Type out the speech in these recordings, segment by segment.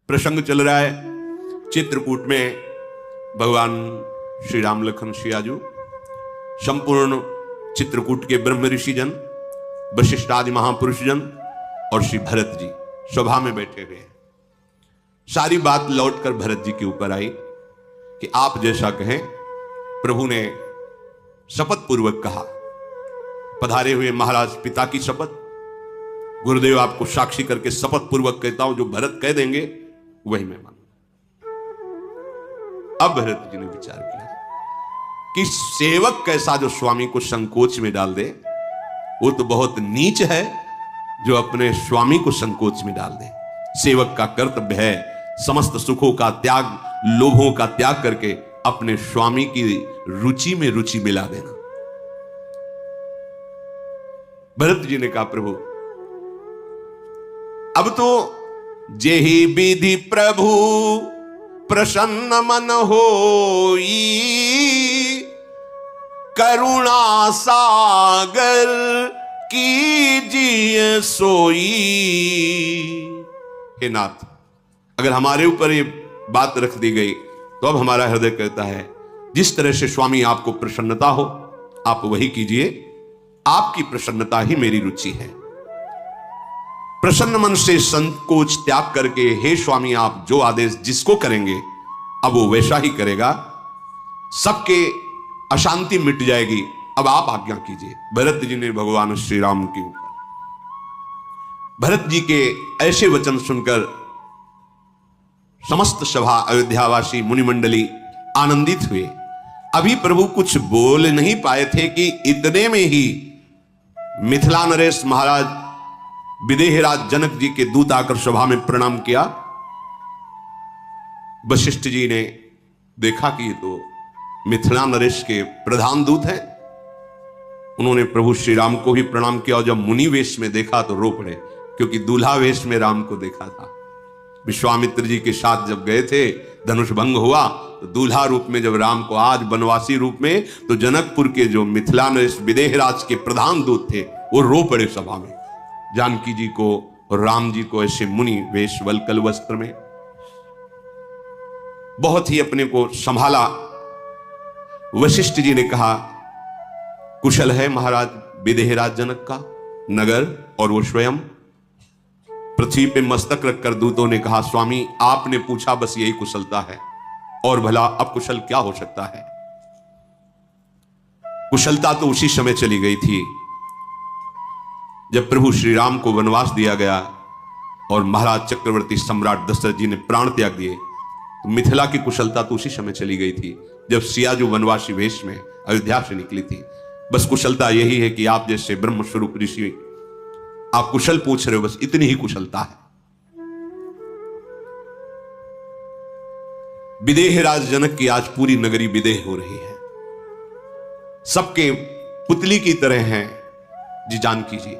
प्रसंग चल रहा है चित्रकूट में। भगवान श्री राम लखन सियाजू, संपूर्ण चित्रकूट के ब्रह्म ऋषि जन, वशिष्ठ आदि महापुरुष जन और श्री भरत जी सभा में बैठे हुए हैं। सारी बात लौटकर भरत जी के ऊपर आई कि आप जैसा कहें। प्रभु ने शपथ पूर्वक कहा, पधारे हुए महाराज पिता की शपथ, गुरुदेव आपको साक्षी करके शपथ पूर्वक कहता हूं, जो भरत कह देंगे वही मैं मानूं। अब भरत जी ने विचार किया कि सेवक कैसा जो स्वामी को संकोच में डाल दे, वो तो बहुत नीच है जो अपने स्वामी को संकोच में डाल दे। सेवक का कर्तव्य है समस्त सुखों का त्याग, लोभों का त्याग करके अपने स्वामी की रुचि में रुचि मिला देना। भरत जी ने कहा, प्रभु अब तो जेहि विधि प्रभु प्रसन्न मन होई, करुणा सागर कीजिए सोई। हे नाथ, अगर हमारे ऊपर ये बात रख दी गई तो अब हमारा हृदय कहता है, जिस तरह से स्वामी आपको प्रसन्नता हो आप वही कीजिए। आपकी प्रसन्नता ही मेरी रुचि है। प्रसन्न मन से संकोच त्याग करके हे स्वामी आप जो आदेश जिसको करेंगे अब वो वैसा ही करेगा। सबके अशांति मिट जाएगी, अब आप आज्ञा कीजिए। भरत जी ने भगवान श्री राम के ऊपर, भरत जी के ऐसे वचन सुनकर समस्त सभा अयोध्यावासी मुनिमंडली आनंदित हुए। अभी प्रभु कुछ बोल नहीं पाए थे कि इतने में ही मिथिला नरेश महाराज विदेहराज जनक जी के दूत आकर सभा में प्रणाम किया। वशिष्ठ जी ने देखा कि ये तो मिथिला नरेश के प्रधान दूत हैं। उन्होंने प्रभु श्री राम को भी प्रणाम किया और जब मुनि वेश में देखा तो रो पड़े, क्योंकि दूल्हा वेश में राम को देखा था। विश्वामित्र जी के साथ जब गए थे, धनुष भंग हुआ, तो दूल्हा रूप में जब राम को, आज वनवासी रूप में, तो जनकपुर के जो मिथिला नरेश विदेहराज के प्रधान दूत थे वो रो पड़े सभा में। जानकी जी को और राम जी को ऐसे मुनि वेश वलकल वस्त्र में बहुत ही अपने को संभाला। वशिष्ठ जी ने कहा, कुशल है महाराज विदेहराज जनक का नगर? और वो स्वयं पृथ्वी पे मस्तक रखकर दूतों ने कहा, स्वामी आपने पूछा बस यही कुशलता है, और भला अब कुशल क्या हो सकता है। कुशलता तो उसी समय चली गई थी जब प्रभु श्री राम को वनवास दिया गया और महाराज चक्रवर्ती सम्राट दशरथ जी ने प्राण त्याग दिए। तो मिथिला की कुशलता तो उसी समय चली गई थी जब सियाजू वनवासी वेश में अयोध्या से निकली थी। बस कुशलता यही है कि आप जैसे ब्रह्म स्वरूप ऋषि, आप कुशल पूछ रहे हो, बस इतनी ही कुशलता है। विदेहराज जनक की आज पूरी नगरी विदेह हो रही है। सबके पुतली की तरह हैं जी जानकी जी।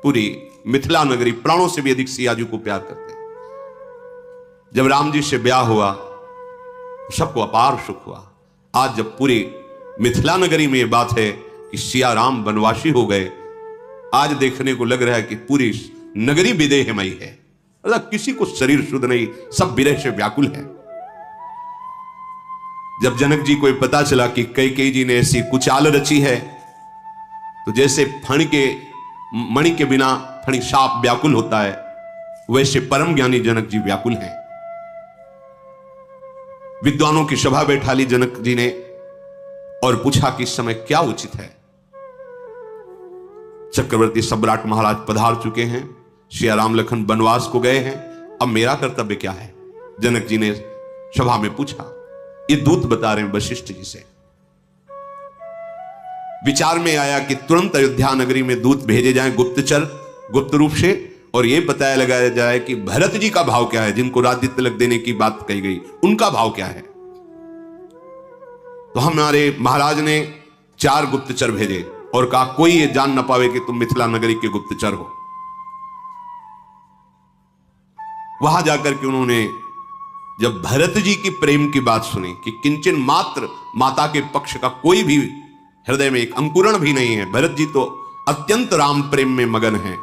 पूरी मिथिला नगरी प्राणों से भी अधिक सियाजू को प्यार करते हैं। जब राम जी से ब्याह हुआ सबको अपार सुख हुआ। आज जब पूरी मिथिला नगरी में यह बात है कि सिया राम वनवासी हो गए, आज देखने को लग रहा है कि पूरी नगरी विदेहमयी है। मतलब किसी को शरीर शुद्ध नहीं, सब विरह से व्याकुल है। जब जनक जी को पता चला कि कैकेयी जी ने ऐसी कुचाल रची है, तो जैसे फण के मणि के बिना फणी साप व्याकुल होता है, वैसे परम ज्ञानी जनक जी व्याकुल हैं। विद्वानों की सभा बैठा ली जनक जी ने और पूछा कि इस समय क्या उचित है। चक्रवर्ती सम्राट महाराज पधार चुके हैं, सिया राम लखन वनवास को गए हैं, अब मेरा कर्तव्य क्या है। जनक जी ने सभा में पूछा। ये दूत बता रहे हैं वशिष्ठ जी से। विचार में आया कि तुरंत अयोध्या नगरी में दूत भेजे जाएं गुप्तचर, गुप्त रूप से, और यह बताया लगाया जाए कि भरत जी का भाव क्या है, जिनको राज्य तिलक देने की बात कही गई उनका भाव क्या है। तो हमारे महाराज ने 4 गुप्तचर भेजे और कहा कोई ये जान न पावे कि तुम मिथिला नगरी के गुप्तचर हो। वहां जाकर के उन्होंने जब भरत जी की प्रेम की बात सुनी कि किंचन मात्र माता के पक्ष का कोई भी हृदय में एक अंकुरण भी नहीं है, भरत जी तो अत्यंत राम प्रेम में मगन हैं।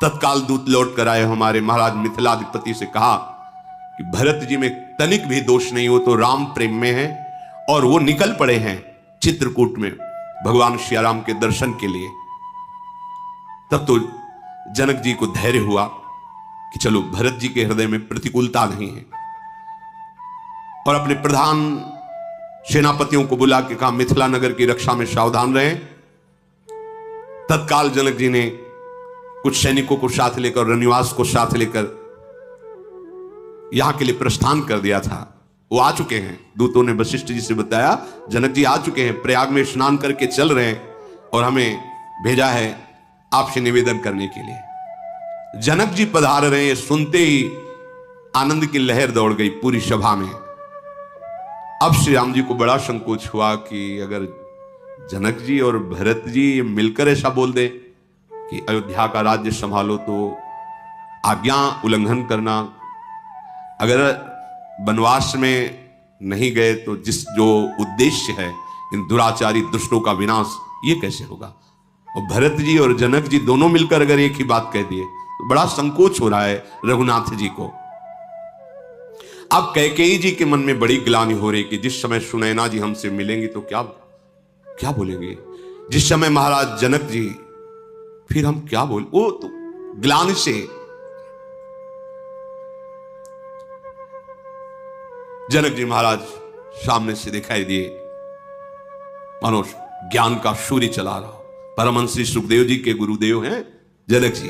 तत्काल दूत लौट कर आए, हमारे महाराज मिथिलाधिपति से कहा कि भरत जी में तनिक भी दोष नहीं हो तो राम प्रेम में है, और वो निकल पड़े हैं चित्रकूट में भगवान श्री राम के दर्शन के लिए। तब तो जनक जी को धैर्य हुआ कि चलो भरत जी के हृदय में प्रतिकूलता नहीं है, और अपने प्रधान सेनापतियों को बुला के कहा मिथिला नगर की रक्षा में सावधान रहें। तत्काल जनक जी ने कुछ सैनिकों को साथ लेकर, रनिवास को साथ लेकर यहां के लिए प्रस्थान कर दिया था। वो आ चुके हैं, दूतों ने वशिष्ठ जी से बताया जनक जी आ चुके हैं, प्रयाग में स्नान करके चल रहे हैं और हमें भेजा है आपसे निवेदन करने के लिए। जनक जी पधार रहे हैं, सुनते ही आनंद की लहर दौड़ गई पूरी सभा में। अब श्री राम जी को बड़ा संकोच हुआ कि अगर जनक जी और भरत जी मिलकर ऐसा बोल दे कि अयोध्या का राज्य संभालो, तो आज्ञा उल्लंघन करना, अगर वनवास में नहीं गए तो जो उद्देश्य है इन दुराचारी दुष्टों का विनाश, ये कैसे होगा। और भरत जी और जनक जी दोनों मिलकर अगर एक ही बात कह दिए तो बड़ा संकोच हो रहा है रघुनाथ जी को। अब कैकेयी जी के मन में बड़ी ग्लानि हो रही कि जिस समय सुनैना जी हमसे मिलेंगी तो क्या बोलेंगे, जिस समय महाराज जनक जी फिर हम क्या बोल, वो तो ग्लानि से जनक जी महाराज सामने से दिखाई दिए, मानो ज्ञान का सूर्य चला रहा। परमहंस श्री सुखदेव जी के गुरुदेव हैं जनक जी।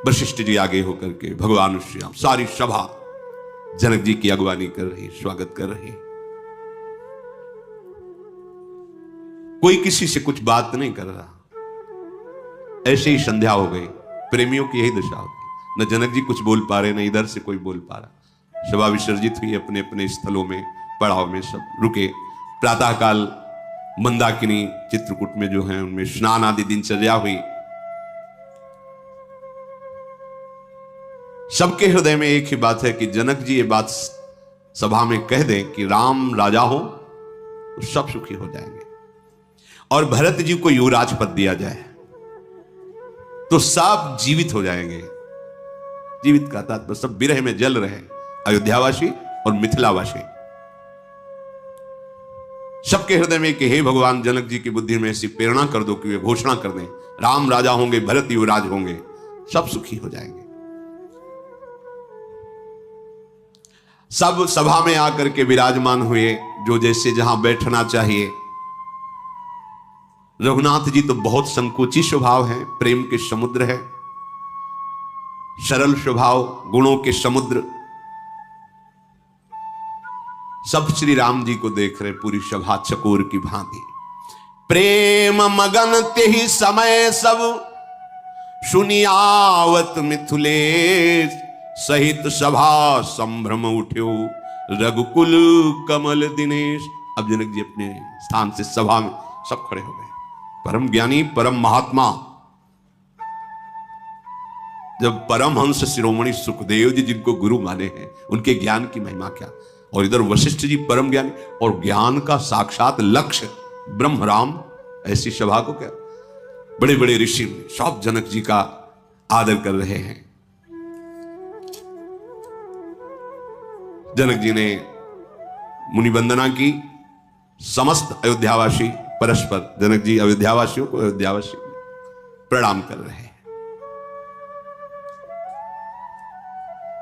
वशिष्ठ जी आगे होकर के भगवान श्री राम, सारी सभा जनक जी की अगवानी कर रही, स्वागत कर रही। कोई किसी से कुछ बात नहीं कर रहा। ऐसे ही संध्या हो गई। प्रेमियों की यही दशा होती, न जनक जी कुछ बोल पा रहे, न इधर से कोई बोल पा रहा। सभा विसर्जित हुई, अपने अपने स्थलों में, पड़ाव में सब रुके। प्रातःकाल मंदाकिनी चित्रकूट में जो है उनमें स्नान आदि दिनचर्या हुई। सबके हृदय में एक ही बात है कि जनक जी ये बात सभा में कह दें कि राम राजा हो तो सब सुखी हो जाएंगे, और भरत जी को युवराज पद दिया जाए तो सब जीवित हो जाएंगे। जीवित का तात्पर्य सब विरह में जल रहे, अयोध्यावासी और मिथिलावासी। सबके हृदय में कि हे भगवान जनक जी की बुद्धि में ऐसी प्रेरणा कर दो कि वे घोषणा कर दें राम राजा होंगे, भरत युवराज होंगे, सब सुखी हो जाएंगे। सब सभा में आकर के विराजमान हुए, जो जैसे जहां बैठना चाहिए। रघुनाथ जी तो बहुत संकोची स्वभाव है, प्रेम के समुद्र है, सरल स्वभाव, गुणों के समुद्र। सब श्री राम जी को देख रहे, पूरी सभा चकोर की भांति। प्रेम मगन ते ही समय सब सुनियावत मिथुलेश, सहित सभा संभ्रम उठ्यो रघुकुल कमल दिनेश। अब जनक जी अपने स्थान से सभा में सब खड़े हो गए। परम ज्ञानी, परम महात्मा, जब परमहंस शिरोमणि सुखदेव जी जिनको गुरु माने हैं, उनके ज्ञान की महिमा क्या। और इधर वशिष्ठ जी परम ज्ञानी और ज्ञान का साक्षात लक्ष्य ब्रह्म राम, ऐसी सभा को क्या। बड़े बड़े ऋषि सब जनक जी का आदर कर रहे हैं। जनक जी ने मुनि वंदना की। समस्त अयोध्यावासी परस्पर, जनक जी अयोध्यावासियों को अयोध्यावासी प्रणाम कर रहे हैं।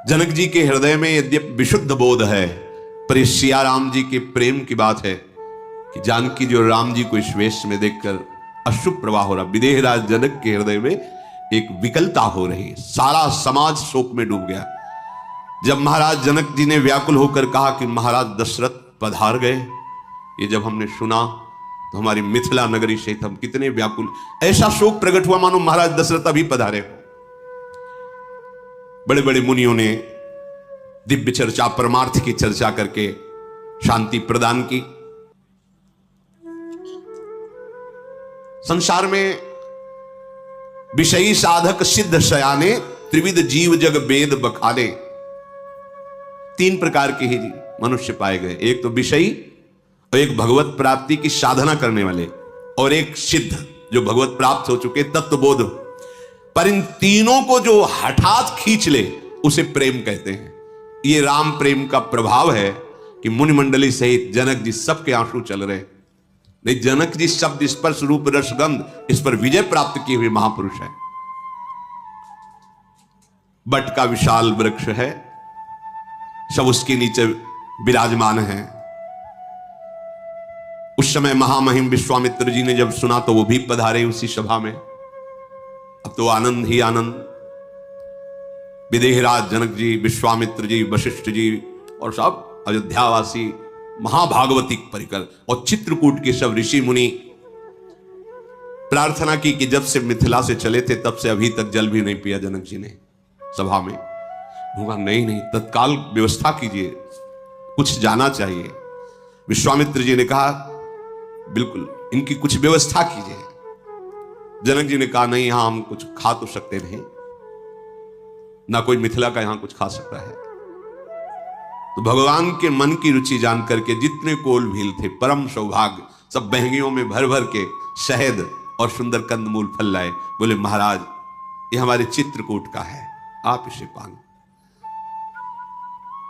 जनक जी के हृदय में यद्यपि विशुद्ध बोध है, पर सिया राम जी के प्रेम की बात है कि जानकी जो राम जी को इस वेश में देखकर अशुभ प्रवाह हो रहा। विदेहराज जनक के हृदय में एक विकलता हो रही, सारा समाज शोक में डूब गया। जब महाराज जनक जी ने व्याकुल होकर कहा कि महाराज दशरथ पधार गए, ये जब हमने सुना तो हमारी मिथिला नगरी सहित हम कितने व्याकुल, ऐसा शोक प्रकट हुआ मानो महाराज दशरथ अभी पधारे हो। बड़े बड़े मुनियों ने दिव्य चर्चा, परमार्थ की चर्चा करके शांति प्रदान की। संसार में विषयी साधक सिद्ध शयाने, त्रिविध जीव जग वेद बखाने। तीन प्रकार के ही मनुष्य पाए गए, एक तो विषयी, और एक भगवत प्राप्ति की साधना करने वाले, और एक सिद्ध जो भगवत प्राप्त हो चुके, तत्वबोध। पर इन तीनों को जो हठात खींच ले उसे प्रेम कहते हैं। ये राम प्रेम का प्रभाव है कि मुनि मंडली सहित जनक जी सबके आंसू चल रहे। नहीं, जनक जी शब्द स्पर्श रूप रसगंध इस पर विजय प्राप्त किए हुए महापुरुष है। बट का विशाल वृक्ष है, सब उसके नीचे विराजमान हैं। उस समय महामहिम विश्वामित्र जी ने जब सुना तो वो भी पधारे उसी सभा में। अब तो आनंद ही आनंद। विदेहराज जनक जी, विश्वामित्र जी, वशिष्ठ जी और सब अयोध्यावासी, महाभागवतिक परिकर और चित्रकूट के सब ऋषि मुनि प्रार्थना की कि जब से मिथिला से चले थे तब से अभी तक जल भी नहीं पिया जनक जी ने सभा में। होगा नहीं, तत्काल व्यवस्था कीजिए, कुछ जाना चाहिए। विश्वामित्र जी ने कहा बिल्कुल इनकी कुछ व्यवस्था कीजिए। जनक जी ने कहा नहीं, यहां हम कुछ खा तो सकते नहीं, ना कोई मिथिला का यहां कुछ खा सकता है। तो भगवान के मन की रुचि जान करके जितने कोल भील थे, परम सौभाग्य, सब बहंगियों में भर भर के शहद और सुंदर कंदमूल फल लाए। बोले महाराज ये हमारे चित्रकूट का है, आप इसे पान।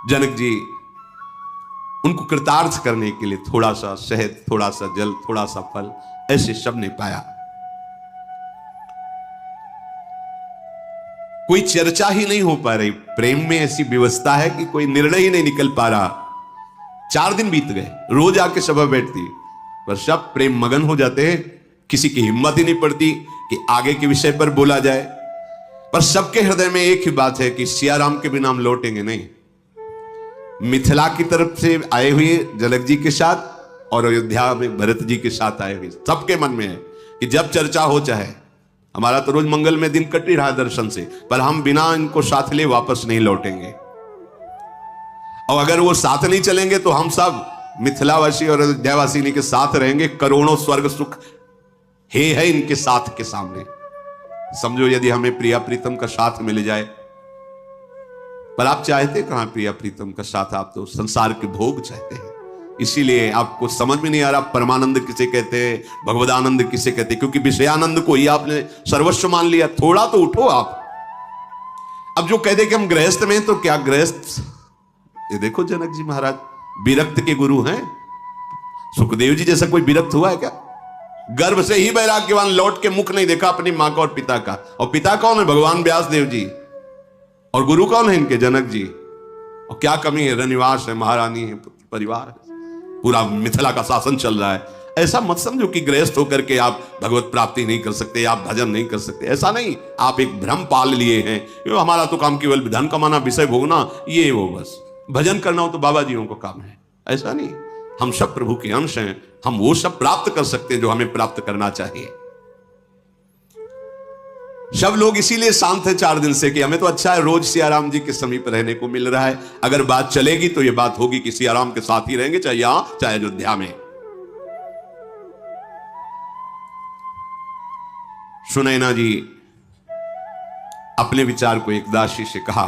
जनक जी उनको कृतार्थ करने के लिए थोड़ा सा शहद, थोड़ा सा जल, थोड़ा सा फल, ऐसे सब ने पाया। कोई चर्चा ही नहीं हो पा रही। प्रेम में ऐसी व्यवस्था है कि कोई निर्णय ही नहीं निकल पा रहा। 4 दिन बीत गए, रोज आके सभा बैठती, पर सब प्रेम मगन हो जाते हैं। किसी की हिम्मत ही नहीं पड़ती कि आगे के विषय पर बोला जाए। पर सबके हृदय में एक ही बात है कि सियाराम के बिना हम लौटेंगे नहीं। मिथिला की तरफ से आए हुए जनक जी के साथ और अयोध्या में भरत जी के साथ आए हुए सबके मन में है कि जब चर्चा हो, चाहे हमारा तो रोज मंगल में दिन कट ही रहा दर्शन से, पर हम बिना इनको साथ ले वापस नहीं लौटेंगे। और अगर वो साथ नहीं चलेंगे तो हम सब मिथिलावासी और अयोध्यावासी इनके साथ रहेंगे। करोड़ों स्वर्ग सुख है इनके साथ के सामने। समझो यदि हमें प्रिया प्रीतम का साथ मिल जाए, पर आप चाहते कहां प्रिया प्रीतम का साथ? आप तो संसार के भोग चाहते हैं। इसीलिए आपको समझ में नहीं आ रहा परमानंद किसे कहते हैं, भगवदानंद किसे कहते हैं, क्योंकि विषयानंद को ही आपने सर्वस्व मान लिया। थोड़ा तो उठो आप। अब जो कहते कि हम गृहस्थ में, तो क्या गृहस्थ? ये देखो जनक जी महाराज विरक्त के गुरु हैं। सुखदेव जी जैसा कोई विरक्त हुआ है क्या? गर्भ से ही वैराग्यवान, लौट के मुख नहीं देखा अपनी मां का और पिता का। और पिता कौन है? भगवान व्यास देव जी। और गुरु कौन है इनके? जनक जी। और क्या कमी है? रनिवास है, महारानी है, परिवार है, पूरा मिथिला का शासन चल रहा है। ऐसा मत समझो कि गृहस्थ होकर के आप भगवत प्राप्ति नहीं कर सकते, आप भजन नहीं कर सकते। ऐसा नहीं, आप एक भ्रम पाल लिए हैं। हमारा तो काम केवल धन कमाना, विषय भोगना, ये वो बस। भजन करना हो तो बाबा जियों का काम है। ऐसा नहीं, हम सब प्रभु के अंश हैं। हम वो सब प्राप्त कर सकते हैं जो हमें प्राप्त करना चाहिए। सब लोग इसीलिए शांत है 4 दिन से कि हमें तो अच्छा है, रोज सियाराम जी के समीप रहने को मिल रहा है। अगर बात चलेगी तो ये बात होगी कि सियाराम के साथ ही रहेंगे, चाहे यहां चाहे अयोध्या में। सुनैना जी अपने विचार को एक दासी से कहा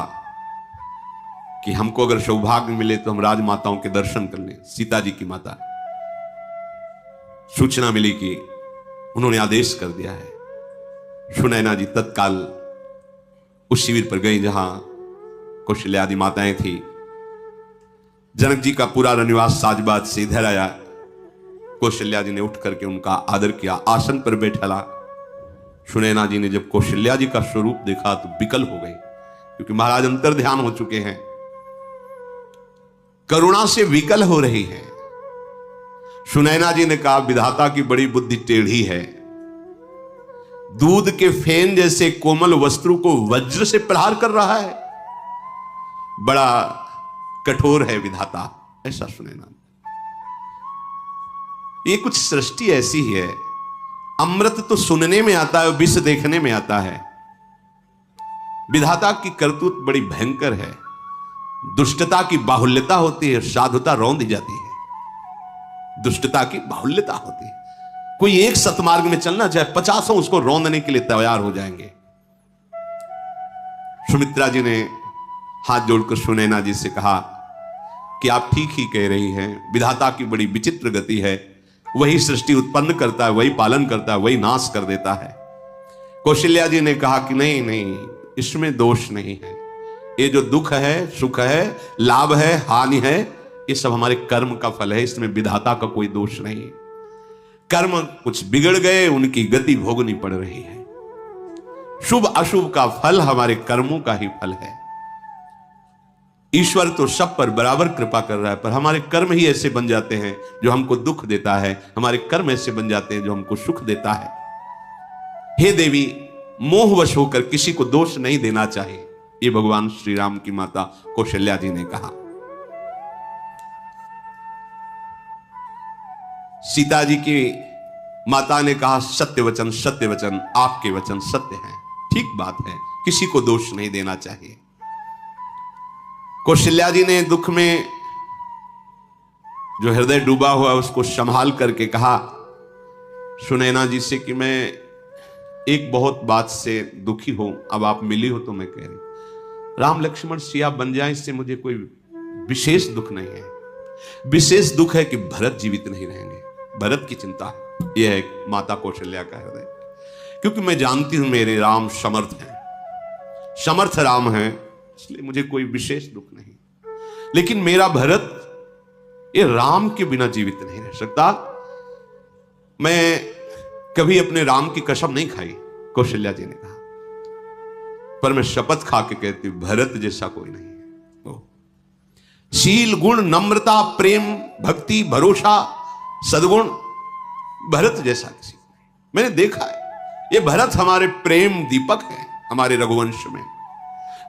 कि हमको अगर सौभाग्य मिले तो हम राजमाताओं के दर्शन कर लें। सीता जी की माता, सूचना मिली कि उन्होंने आदेश कर दिया है। सुनैना जी तत्काल उस शिविर पर गई जहां कौशल्या आदि माताएं थी। जनक जी का पूरा रनिवास साजबाज से इधर आया। कौशल्या जी ने उठ करके उनका आदर किया, आसन पर बैठा। सुनैना जी ने जब कौशल्या जी का स्वरूप देखा तो विकल हो गई, क्योंकि महाराज अंतर ध्यान हो चुके हैं, करुणा से विकल हो रही है। सुनैना जी ने कहा विधाता की बड़ी बुद्धि टेढ़ी है। दूध के फेन जैसे कोमल वस्त्र को वज्र से प्रहार कर रहा है, बड़ा कठोर है विधाता। ऐसा सुनैना। ये कुछ सृष्टि ऐसी ही है, अमृत तो सुनने में आता है, विष देखने में आता है। विधाता की करतूत बड़ी भयंकर है। दुष्टता की बाहुल्यता होती है, साधुता रौंद जाती है। दुष्टता की बाहुल्यता होती है। कोई एक सतमार्ग में चलना चाहे 50 उसको रौंदने के लिए तैयार हो जाएंगे। सुमित्रा जी ने हाथ जोड़कर सुनैना जी से कहा कि आप ठीक ही कह रही हैं, विधाता की बड़ी विचित्र गति है। वही सृष्टि उत्पन्न करता है, वही पालन करता है, वही नाश कर देता है। कौशल्या जी ने कहा कि नहीं नहीं, इसमें दोष नहीं है। ये जो दुख है, सुख है, लाभ है, हानि है, ये सब हमारे कर्म का फल है, इसमें विधाता का कोई दोष नहीं। कर्म कुछ बिगड़ गए, उनकी गति भोगनी पड़ रही है। शुभ अशुभ का फल हमारे कर्मों का ही फल है। ईश्वर तो सब पर बराबर कृपा कर रहा है, पर हमारे कर्म ही ऐसे बन जाते हैं जो हमको दुख देता है, हमारे कर्म ऐसे बन जाते हैं जो हमको सुख देता है। हे देवी, मोहवश होकर किसी को दोष नहीं देना चाहिए, ये भगवान श्री राम की माता कौशल्या जी ने कहा। सीता जी की माता ने कहा, सत्य वचन, सत्य वचन, आपके वचन सत्य हैं, ठीक बात है, किसी को दोष नहीं देना चाहिए। कौशल्या जी ने दुख में जो हृदय डूबा हुआ उसको संभाल करके कहा सुनैना जी से कि मैं एक बहुत बात से दुखी हूं, अब आप मिली हो तो मैं कह रही, राम लक्ष्मण सिया बन जाए, इससे मुझे कोई विशेष दुख नहीं है। विशेष दुख है कि भरत जीवित नहीं रहेंगे, भरत की चिंता है। यह है माता कौशल्या का हृदय, क्योंकि मैं जानती हूं मेरे राम समर्थ हैं, समर्थ राम हैं, इसलिए मुझे कोई विशेष दुख नहीं। लेकिन मेरा भरत ये राम के बिना जीवित नहीं रह सकता। मैं कभी अपने राम की कसम नहीं खाई, कौशल्या जी ने कहा, पर मैं शपथ खा के कहती हूं भरत जैसा कोई नहीं है। शील, गुण, नम्रता, प्रेम, भक्ति, भरोसा, सद्गुण, भरत जैसा किसी को नहीं। मैंने देखा है, ये भरत हमारे प्रेम दीपक है हमारे रघुवंश में।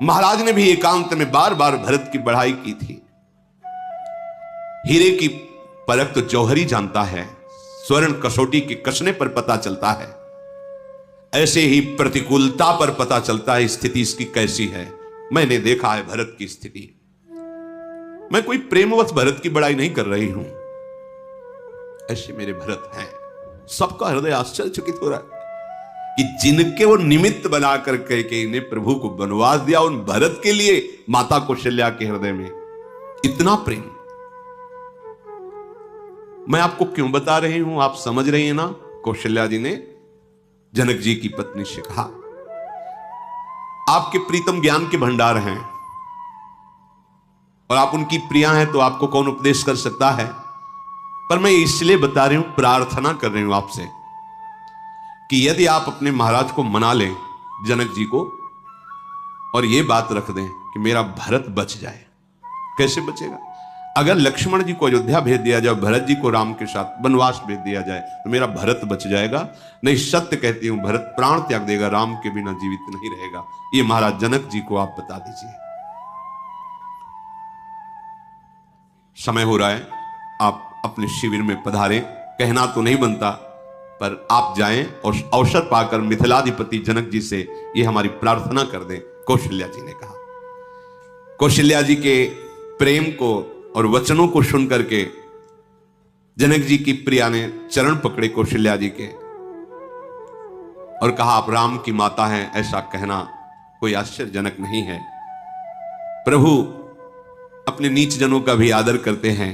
महाराज ने भी एकांत में बार बार भरत की बढ़ाई की थी। हीरे की परख तो जौहरी जानता है, स्वर्ण कसौटी के कसने पर पता चलता है, ऐसे ही प्रतिकूलता पर पता चलता है स्थिति इसकी कैसी है। मैंने देखा है भरत की स्थिति। मैं कोई प्रेमवश भरत की बड़ाई नहीं कर रही हूं, ऐसे मेरे भरत हैं। सबका हृदय आश्चर्यचकित हो रहा है कि जिनके वो निमित्त बनाकर कैकेयी ने प्रभु को वनवास दिया, उन भरत के लिए माता कौशल्या के हृदय में इतना प्रेम। मैं आपको क्यों बता रही हूं, आप समझ रही हैं ना। कौशल्या जी ने जनक जी की पत्नी से कहा, आपके प्रीतम ज्ञान के भंडार हैं और आप उनकी प्रिया हैं, तो आपको कौन उपदेश कर सकता है। पर मैं इसलिए बता रही हूं, प्रार्थना कर रही हूं आपसे कि यदि आप अपने महाराज को मना लें, जनक जी को, और यह बात रख दें कि मेरा भरत बच जाए। कैसे बचेगा? अगर लक्ष्मण जी को अयोध्या भेज दिया जाए, भरत जी को राम के साथ वनवास भेज दिया जाए, तो मेरा भरत बच जाएगा। नहीं, सत्य कहती हूं, भरत प्राण त्याग देगा, राम के बिना जीवित नहीं रहेगा। ये महाराज जनक जी को आप बता दीजिए। समय हो रहा है, आप अपने शिविर में पधारें। कहना तो नहीं बनता, पर आप जाएं और अवसर पाकर मिथिलाधिपति जनक जी से ये हमारी प्रार्थना कर दें। कौशल्या जी ने कहा। कौशल्या जी के प्रेम को और वचनों को सुन करके जनक जी की प्रिया ने चरण पकड़े कौशल्या जी के और कहा, आप राम की माता हैं, ऐसा कहना कोई आश्चर्यजनक नहीं है। प्रभु अपने नीच जनों का भी आदर करते हैं।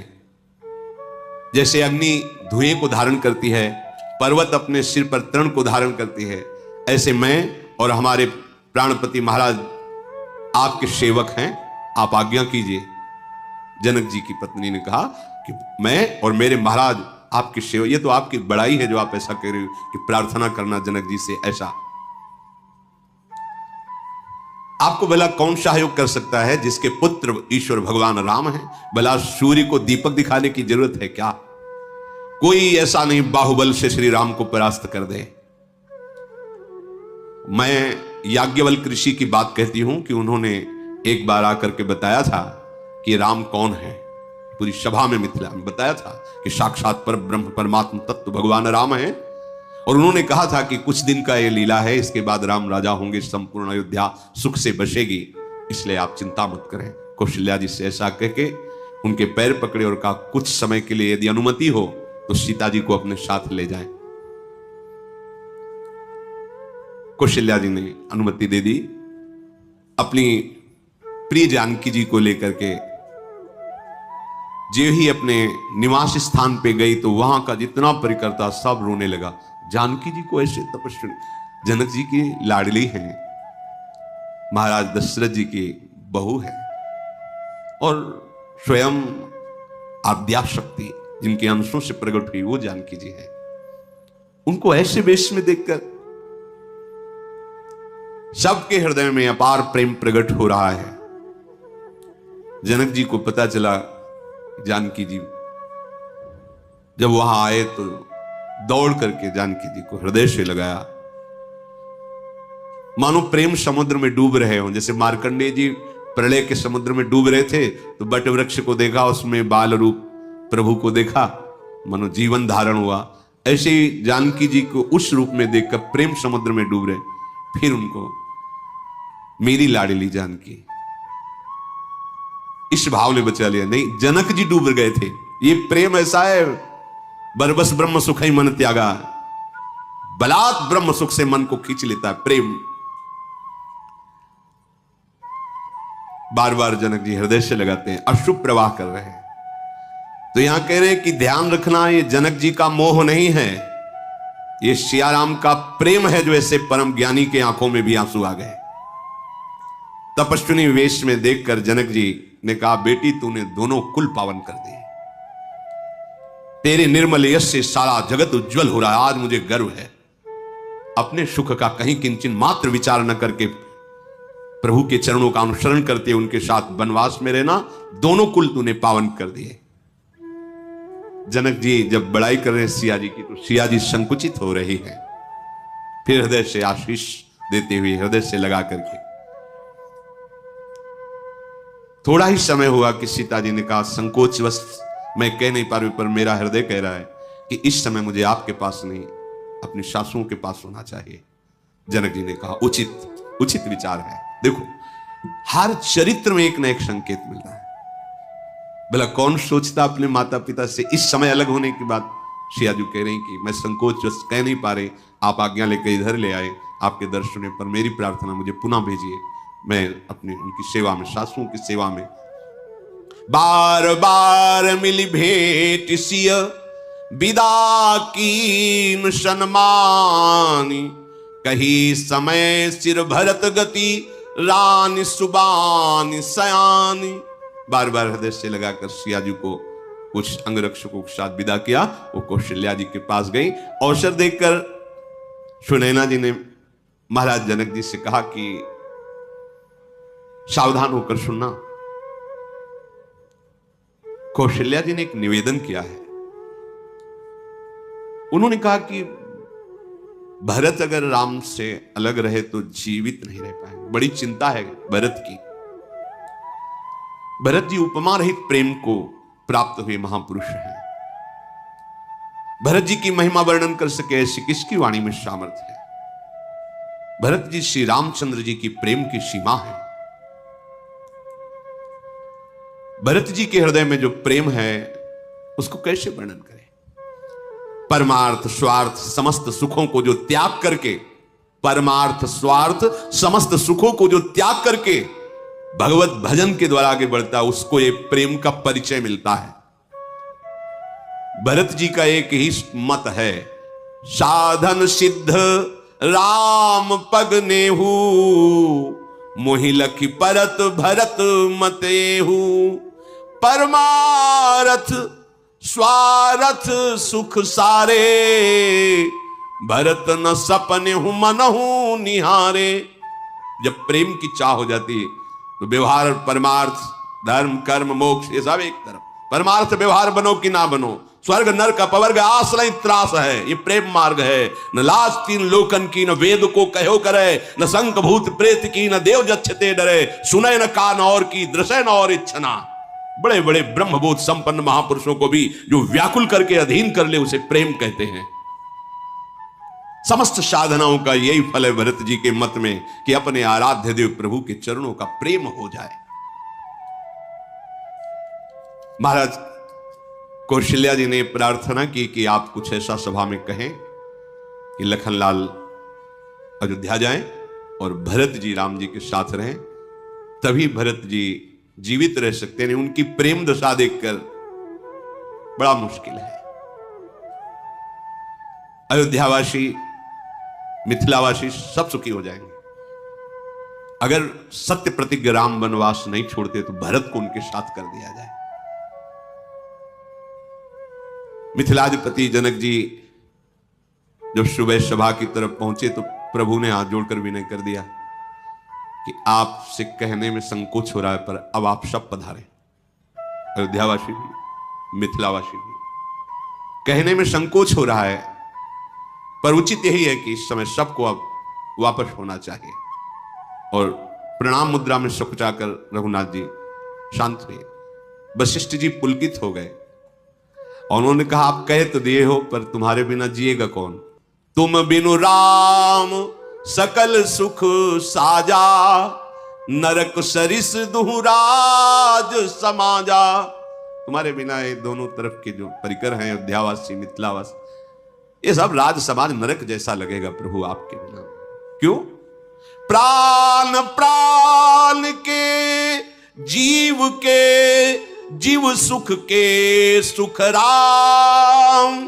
जैसे अग्नि धुएं को धारण करती है, पर्वत अपने सिर पर तृण को धारण करती है, ऐसे मैं और हमारे प्राणपति महाराज आपके सेवक हैं, आप आज्ञा कीजिए। जनक जी की पत्नी ने कहा कि मैं और मेरे महाराज आपके सेवक। ये तो आपकी बड़ाई है जो आप ऐसा कह रहे हो कि प्रार्थना करना जनक जी से ऐसा। आपको भला कौन सहयोग कर सकता है जिसके पुत्र ईश्वर भगवान राम हैं? भला सूर्य को दीपक दिखाने की जरूरत है क्या? कोई ऐसा नहीं बाहुबल से श्री राम को परास्त कर दे। मैं याज्ञवल्क्य ऋषि की बात कहती हूं कि उन्होंने एक बार आकर के बताया था कि राम कौन है। पूरी सभा में मिथिला में बताया था कि साक्षात पर ब्रह्म परमात्म तत्व भगवान राम है। और उन्होंने कहा था कि कुछ दिन का ये लीला है, इसके बाद राम राजा होंगे, संपूर्ण अयोध्या सुख से बसेगी, इसलिए आप चिंता मत करें। कौशल्या जी से ऐसा कह के उनके पैर पकड़े और कहा, कुछ समय के लिए यदि अनुमति हो तो सीता जी को अपने साथ ले जाएं। कौशल्या जी ने अनुमति दे दी। अपनी प्रिय जानकी जी को लेकर के जो ही अपने निवास स्थान पे गई तो वहां का जितना परिकर था सब रोने लगा। जानकी जी को ऐसे तपस्वी, जनक जी की लाडली हैं, महाराज दशरथ जी की बहू है, और स्वयं आद्याशक्ति जिनके अंशों से प्रकट हुई वो जानकी जी है। उनको ऐसे वेश में देखकर सबके हृदय में अपार प्रेम प्रकट हो रहा है। जनक जी को पता चला, जानकी जी जब वहां आए तो दौड़ करके जानकी जी को हृदय से लगाया, मानो प्रेम समुद्र में डूब रहे हों। जैसे मार्कंडेय जी प्रलय के समुद्र में डूब रहे थे तो बट वृक्ष को देखा, उसमें बाल रूप प्रभु को देखा, मानो जीवन धारण हुआ। ऐसे ही जानकी जी को उस रूप में देखकर प्रेम समुद्र में डूब रहे। फिर उनको मेरी लाडली जानकी इस भाव ने बचा लिया। नहीं, जनक जी डूब गए थे। ये प्रेम ऐसा है, बरबस ब्रह्म सुख ही मन त्यागा, बलात् ब्रह्म सुख से मन को खींच लेता है प्रेम। बार बार जनक जी हृदय से लगाते हैं, अशुभ प्रवाह कर रहे हैं। तो यहां कह रहे हैं कि ध्यान रखना, ये जनक जी का मोह नहीं है, ये सियाराम का प्रेम है, जो ऐसे परम ज्ञानी के आंखों में भी आंसू आ गए। तपस्विनी वेश में देखकर जनक जी ने कहा, बेटी तूने दोनों कुल पावन कर दिए, तेरे निर्मल यश से सारा जगत उज्जवल हो रहा है। आज मुझे गर्व है। अपने सुख का कहीं किंचन मात्र विचार न करके प्रभु के चरणों का अनुसरण करते उनके साथ वनवास में रहना, दोनों कुल तूने पावन कर दिए। जनक जी जब बड़ाई कर रहे हैं सिया जी की, तो सिया जी संकुचित हो रही है। फिर हृदय से आशीष देते हुए हृदय से लगा करके थोड़ा ही समय हुआ कि सीता जी ने कहा, संकोचवश मैं कह नहीं पा रही, पर मेरा हृदय कह रहा है कि इस समय मुझे आपके पास नहीं, अपनी सासुओं के पास होना चाहिए। जनक जी ने कहा, उचित विचार है। देखो, हर चरित्र में एक न एक संकेत मिल रहा है। भला कौन सोचता अपने माता पिता से इस समय अलग होने की बात। सियाजू कह रही कि मैं संकोच कह नहीं पा रहे, आप आज्ञा लेकर इधर ले आए, आपके दर्शन पर मेरी प्रार्थना, मुझे पुनः भेजिए, मैं अपनी उनकी सेवा में, सासुओं की सेवा में। बार बार मिली भेंट सिय विदा कीन सन्मानी, कही समय सिर भरत गति रानी सुबानी सयानी। बार बार हृदय से लगाकर सियाजू को कुछ अंगरक्षकों के साथ विदा किया। वो कौशल्या जी के पास गई। अवसर देखकर सुनैना जी ने महाराज जनक जी से कहा कि सावधान होकर सुनना। कौशल्या जी ने एक निवेदन किया है। उन्होंने कहा कि भरत अगर राम से अलग रहे तो जीवित नहीं रह पाएंगे। बड़ी चिंता है भरत की। भरत जी उपमा रहित प्रेम को प्राप्त हुए महापुरुष हैं। भरत जी की महिमा वर्णन कर सके ऐसी किसकी वाणी में सामर्थ्य है। भरत जी श्री रामचंद्र जी की प्रेम की सीमा है। भरत जी के हृदय में जो प्रेम है उसको कैसे वर्णन करें। परमार्थ स्वार्थ समस्त सुखों को जो त्याग करके, परमार्थ स्वार्थ समस्त सुखों को जो त्याग करके भगवत भजन के द्वारा आगे बढ़ता है, उसको ये प्रेम का परिचय मिलता है। भरत जी का एक ही मत है, साधन सिद्ध राम पग नेहू, मोहि लखि परत भरत मतेहू, परमारथ स्वारथ सुख सारे, भरत न सपने हूं मनहू निहारे। जब प्रेम की चाह हो जाती है तो व्यवहार, परमार्थ, धर्म, कर्म, मोक्ष ये सब एक तरफ। परमार्थ व्यवहार बनो कि ना बनो, स्वर्ग नरक अपवर्ग आस नहीं त्रास है, ये प्रेम मार्ग है। न लाज तीन लोकन की, न वेद को कहो करे, न संक भूत प्रेत की, न देव जच्छते डरे, सुने न कान और की, दृश्य न और इच्छना। बड़े बड़े ब्रह्मबोध संपन्न महापुरुषों को भी जो व्याकुल करके अधीन कर ले उसे प्रेम कहते हैं। समस्त साधनाओं का यही फल है भरत जी के मत में कि अपने आराध्य देव प्रभु के चरणों का प्रेम हो जाए। महाराज कौशल्या जी ने प्रार्थना की कि आप कुछ ऐसा सभा में कहें कि लखनलाल अयोध्या जाएं और भरत जी राम जी के साथ रहें, तभी भरत जी जीवित रह सकते हैं। उनकी प्रेम दशा देखकर बड़ा मुश्किल है। अयोध्यावासी मिथिलावासी सब सुखी हो जाएंगे। अगर सत्य प्रतिज्ञ राम वनवास नहीं छोड़ते तो भरत को उनके साथ कर दिया जाए। मिथिलाधिपति जनक जी जब सुबह सभा की तरफ पहुंचे तो प्रभु ने हाथ जोड़कर विनय कर दिया कि आपसे कहने में संकोच हो रहा है, पर अब आप सब पधारें। अयोध्यावासी भी, मिथिलावासी भी, कहने में संकोच हो रहा है, पर उचित यही है कि इस समय सबको अब वापस होना चाहिए। और प्रणाम मुद्रा में सुखचाकर रघुनाथ जी शांत हुए। वशिष्ठ जी पुलकित हो गए और उन्होंने कहा, आप कह तो दिए हो, पर तुम्हारे बिना जिएगा कौन? तुम बिनु राम सकल सुख साजा, नरक सरिस दुहराज समाजा। तुम्हारे बिना ये दोनों तरफ के जो परिकर हैं, अयोध्यावासी, मिथिलावासी, ये सब राज समाज नरक जैसा लगेगा प्रभु आपके बिना। क्यों? प्राण प्राण के जीव सुख के सुख राम,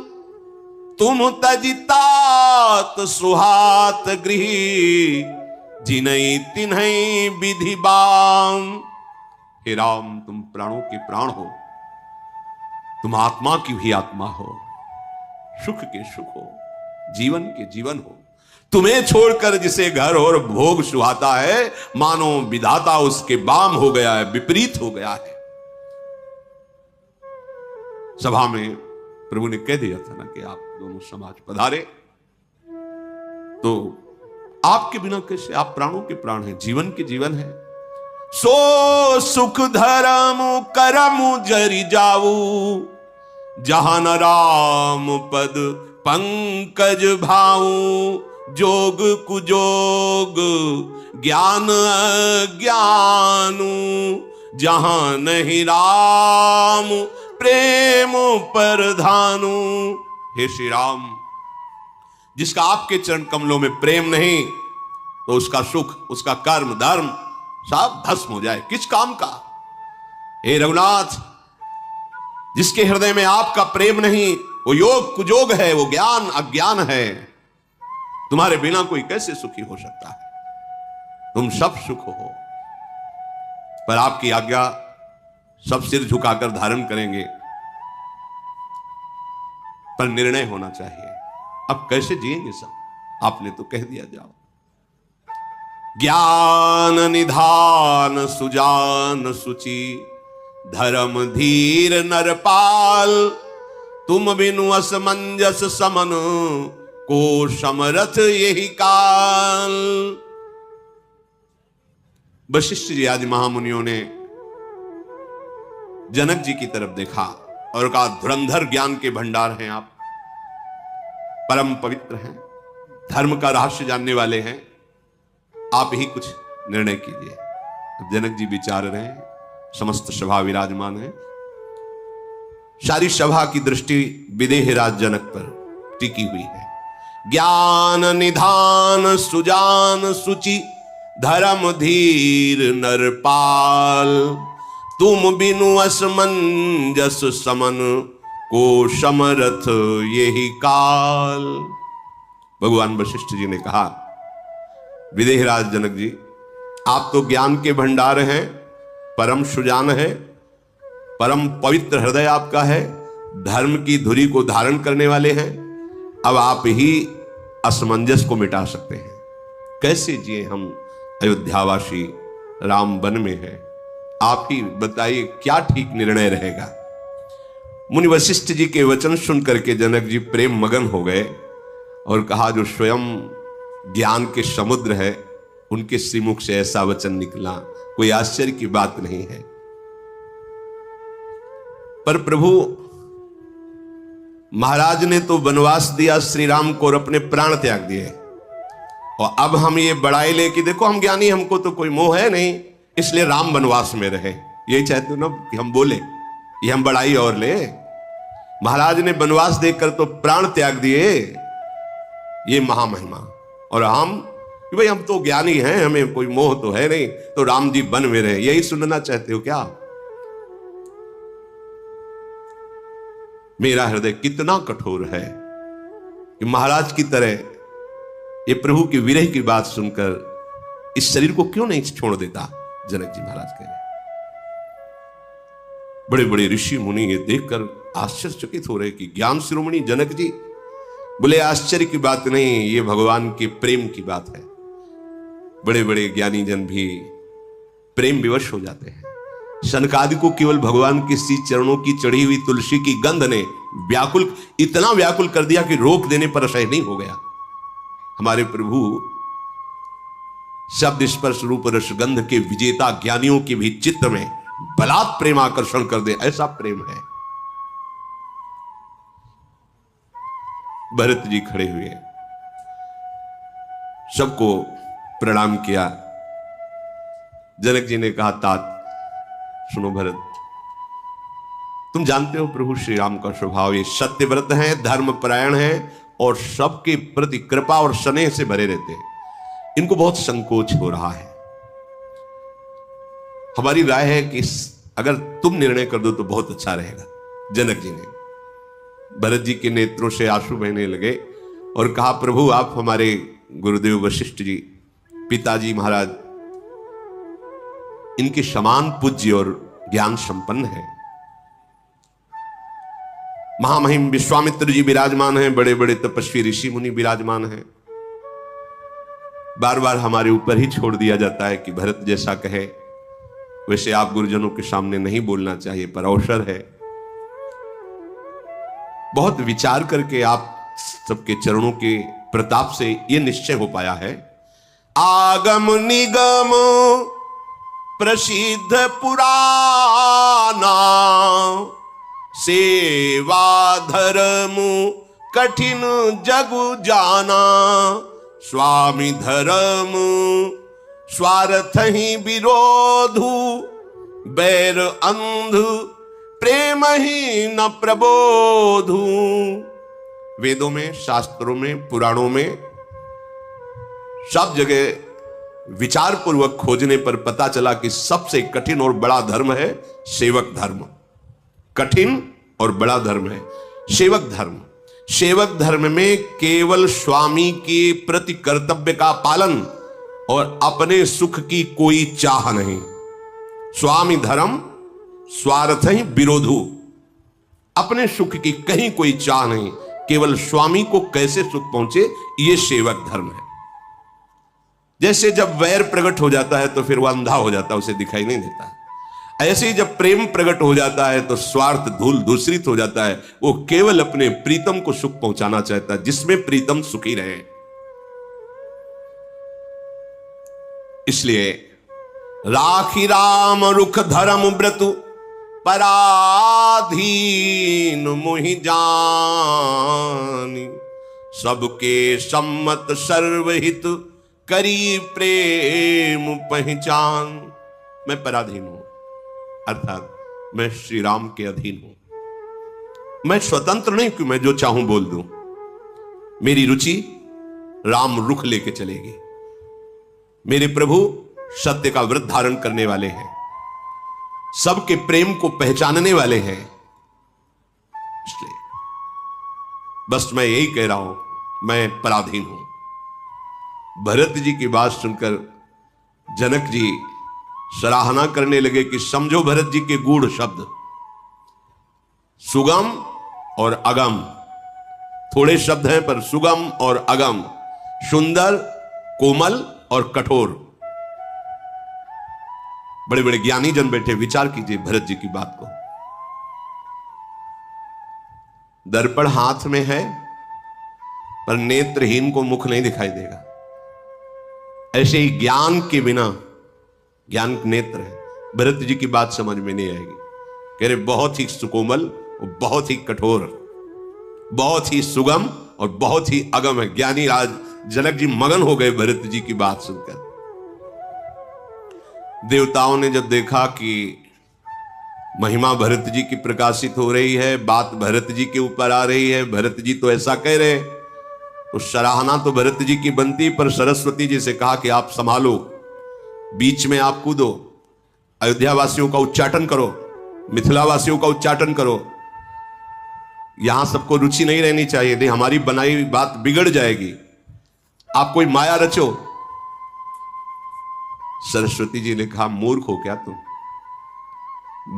तुम तजितात सुहात गृह, जिनई तिन्हई विधि बाम। हे राम, तुम प्राणों के प्राण हो, तुम आत्मा की भी आत्मा हो, सुख के सुख हो, जीवन के जीवन हो। तुम्हें छोड़कर जिसे घर और भोग सुहाता है, मानो विधाता उसके बाम हो गया है, विपरीत हो गया है। सभा में प्रभु ने कह दिया था ना कि आप दोनों समाज पधारे, तो आपके बिना कैसे? आप प्राणों के प्राण हैं, जीवन के जीवन है। सो सुख धर्म करम जरि जाऊ, जहां न राम पद पंकज भाऊ। जोग कुजोग ज्ञान अज्ञानु, जहां नहीं राम प्रेम परधानु। हे श्री राम, जिसका आपके चरण कमलों में प्रेम नहीं, तो उसका सुख, उसका कर्म धर्म सब भस्म हो जाए, किस काम का? हे रघुनाथ, जिसके हृदय में आपका प्रेम नहीं, वो योग कुजोग है, वो ज्ञान अज्ञान है। तुम्हारे बिना कोई कैसे सुखी हो सकता है? तुम सब सुख हो, पर आपकी आज्ञा सब सिर झुकाकर धारण करेंगे, पर निर्णय होना चाहिए। अब कैसे जिएंगे सब? आपने तो कह दिया, जाओ। ज्ञान निधान सुजान सुचि, धर्म धीर नरपाल। तुम बिनु असमंजस समन, को समरथ यही काल। वशिष्ठ जी आदि महामुनियों ने जनक जी की तरफ देखा और कहा, धुरंधर ज्ञान के भंडार हैं आप, परम पवित्र हैं, धर्म का रहस्य जानने वाले हैं, आप ही कुछ निर्णय कीजिए। जनक जी विचार रहे हैं, समस्त सभा विराजमान है। सारी सभा की दृष्टि विदेहराज जनक पर टिकी हुई है। ज्ञान निधान सुजान सुचि, धर्म धीर नरपाल। तुम बिनु असमंजस समन, को समरथ यही काल। भगवान वशिष्ठ जी ने कहा, विदेहराज जनक जी, आप तो ज्ञान के भंडार हैं, परम सुजान है, परम पवित्र हृदय आपका है, धर्म की धुरी को धारण करने वाले हैं। अब आप ही असमंजस को मिटा सकते हैं। कैसे जिए हम अयोध्यावासी, राम वन में है? आप ही बताइए क्या ठीक निर्णय रहेगा। मुनि वशिष्ठ जी के वचन सुन करके जनक जी प्रेम मगन हो गए और कहा, जो स्वयं ज्ञान के समुद्र है, उनके श्रीमुख से ऐसा वचन निकला, कोई आश्चर्य की बात नहीं है। पर प्रभु महाराज ने तो वनवास दिया श्री राम को और अपने प्राण त्याग दिए, और अब हम ये बड़ाई ले कि देखो हम ज्ञानी, हमको तो कोई मोह है नहीं, इसलिए राम वनवास में रहे। यही चाहते हो ना कि हम बोले, ये हम बड़ाई और ले। महाराज ने वनवास देखकर तो प्राण त्याग दिए, ये महामहिमा। और हम कि भाई हम तो ज्ञानी हैं, हमें कोई मोह तो है नहीं, तो राम जी वन में रहे। यही सुनना चाहते हो क्या? मेरा हृदय कितना कठोर है कि महाराज की तरह ये प्रभु की विरह की बात सुनकर इस शरीर को क्यों नहीं छोड़ देता? जनक जी महाराज कह रहे। बड़े बड़े ऋषि मुनि ये देखकर आश्चर्यचकित हो रहे कि ज्ञान शिरोमणि जनक जी बोले, आश्चर्य की बात नहीं, ये भगवान के प्रेम की बात है। बड़े बड़े ज्ञानी जन भी प्रेम विवश हो जाते हैं। सनकादि को केवल भगवान के श्री चरणों की चढ़ी हुई तुलसी की गंध ने इतना व्याकुल कर दिया कि रोक देने पर असह्य नहीं हो गया। हमारे प्रभु शब्द स्पर्श रूप रसगंध के विजेता ज्ञानियों के भी चित्त में बलात् प्रेम आकर्षण कर दे, ऐसा प्रेम है। भरत जी खड़े हुए, सबको प्रणाम किया। जनक जी ने कहा, तात सुनो भरत, तुम जानते हो प्रभु श्री राम का स्वभाव, ये सत्यव्रत हैं, धर्मपरायण हैं और सबके प्रति कृपा और स्नेह से भरे रहते हैं। इनको बहुत संकोच हो रहा है। हमारी राय है कि अगर तुम निर्णय कर दो तो बहुत अच्छा रहेगा। जनक जी ने भरत जी के नेत्रों से आंसू बहने लगे और कहा, प्रभु आप हमारे गुरुदेव वशिष्ठ जी, पिताजी महाराज, इनके समान पूज्य और ज्ञान संपन्न है। महामहिम विश्वामित्र जी विराजमान हैं, बड़े बड़े तपस्वी ऋषि मुनि विराजमान हैं। बार बार हमारे ऊपर ही छोड़ दिया जाता है कि भरत जैसा कहे वैसे आप गुरुजनों के सामने नहीं बोलना चाहिए, पर अवसर है। बहुत विचार करके आप सबके चरणों के प्रताप से यह निश्चय हो पाया है। आगम निगम प्रसिद्ध पुराना, सेवा धर्म कठिन जग जाना, स्वामी धर्म स्वार्थ ही विरोधु, बैर अंध प्रेम ही न प्रबोधु। वेदों में, शास्त्रों में, पुराणों में सब जगह विचार पूर्वक खोजने पर पता चला कि सबसे कठिन और बड़ा धर्म है सेवक धर्म। कठिन और बड़ा धर्म है सेवक धर्म। सेवक धर्म में केवल स्वामी के प्रति कर्तव्य का पालन और अपने सुख की कोई चाह नहीं। स्वामी धर्म स्वार्थ ही विरोधु, अपने सुख की कहीं कोई चाह नहीं, केवल स्वामी को कैसे सुख पहुंचे, यह सेवक धर्म है। जैसे जब वैर प्रकट हो जाता है तो फिर वह अंधा हो जाता है, उसे दिखाई नहीं देता। ऐसे ही जब प्रेम प्रकट हो जाता है तो स्वार्थ धूल दूषित हो जाता है। वो केवल अपने प्रीतम को सुख पहुंचाना चाहता है, जिसमें प्रीतम सुखी रहे। इसलिए राखी राम रुख धर्म व्रत, पराधीन मोहि जानी, सबके सम्मत सर्वहित करी प्रेम पहचान। मैं पराधीन हूं, अर्थात मैं श्री राम के अधीन हूं। मैं स्वतंत्र नहीं कि मैं जो चाहूं बोल दूं। मेरी रुचि राम रुख लेके चलेगी। मेरे प्रभु सत्य का व्रत धारण करने वाले हैं, सबके प्रेम को पहचानने वाले हैं। इसलिए बस मैं यही कह रहा हूं, मैं पराधीन हूं। भरत जी की बात सुनकर जनक जी सराहना करने लगे कि समझो भरत जी के गूढ़ शब्द। सुगम और अगम, थोड़े शब्द हैं पर सुगम और अगम, सुंदर, कोमल और कठोर। बड़े बड़े ज्ञानी जन बैठे, विचार कीजिए भरत जी की बात को। दर्पण हाथ में है पर नेत्रहीन को मुख नहीं दिखाई देगा। ऐसे ही ज्ञान के बिना, ज्ञान नेत्र है, भरत जी की बात समझ में नहीं आएगी। कह रहे बहुत ही सुकोमल और बहुत ही कठोर, बहुत ही सुगम और बहुत ही अगम है। ज्ञानी राज जनक जी मगन हो गए भरत जी की बात सुनकर। देवताओं ने जब देखा कि महिमा भरत जी की प्रकाशित हो रही है, बात भरत जी के ऊपर आ रही है, भरत जी तो ऐसा कह रहे, तो सराहना तो भरत जी की बनती, पर सरस्वती जी से कहा कि आप संभालो, बीच में आप कूदो, अयोध्या वासियों का उच्चाटन करो, मिथिला वासियों का उच्चाटन करो। यहां सबको रुचि नहीं रहनी चाहिए, नहीं हमारी बनाई बात बिगड़ जाएगी। आप कोई माया रचो। सरस्वती जी ने कहा, मूर्ख हो क्या तुम?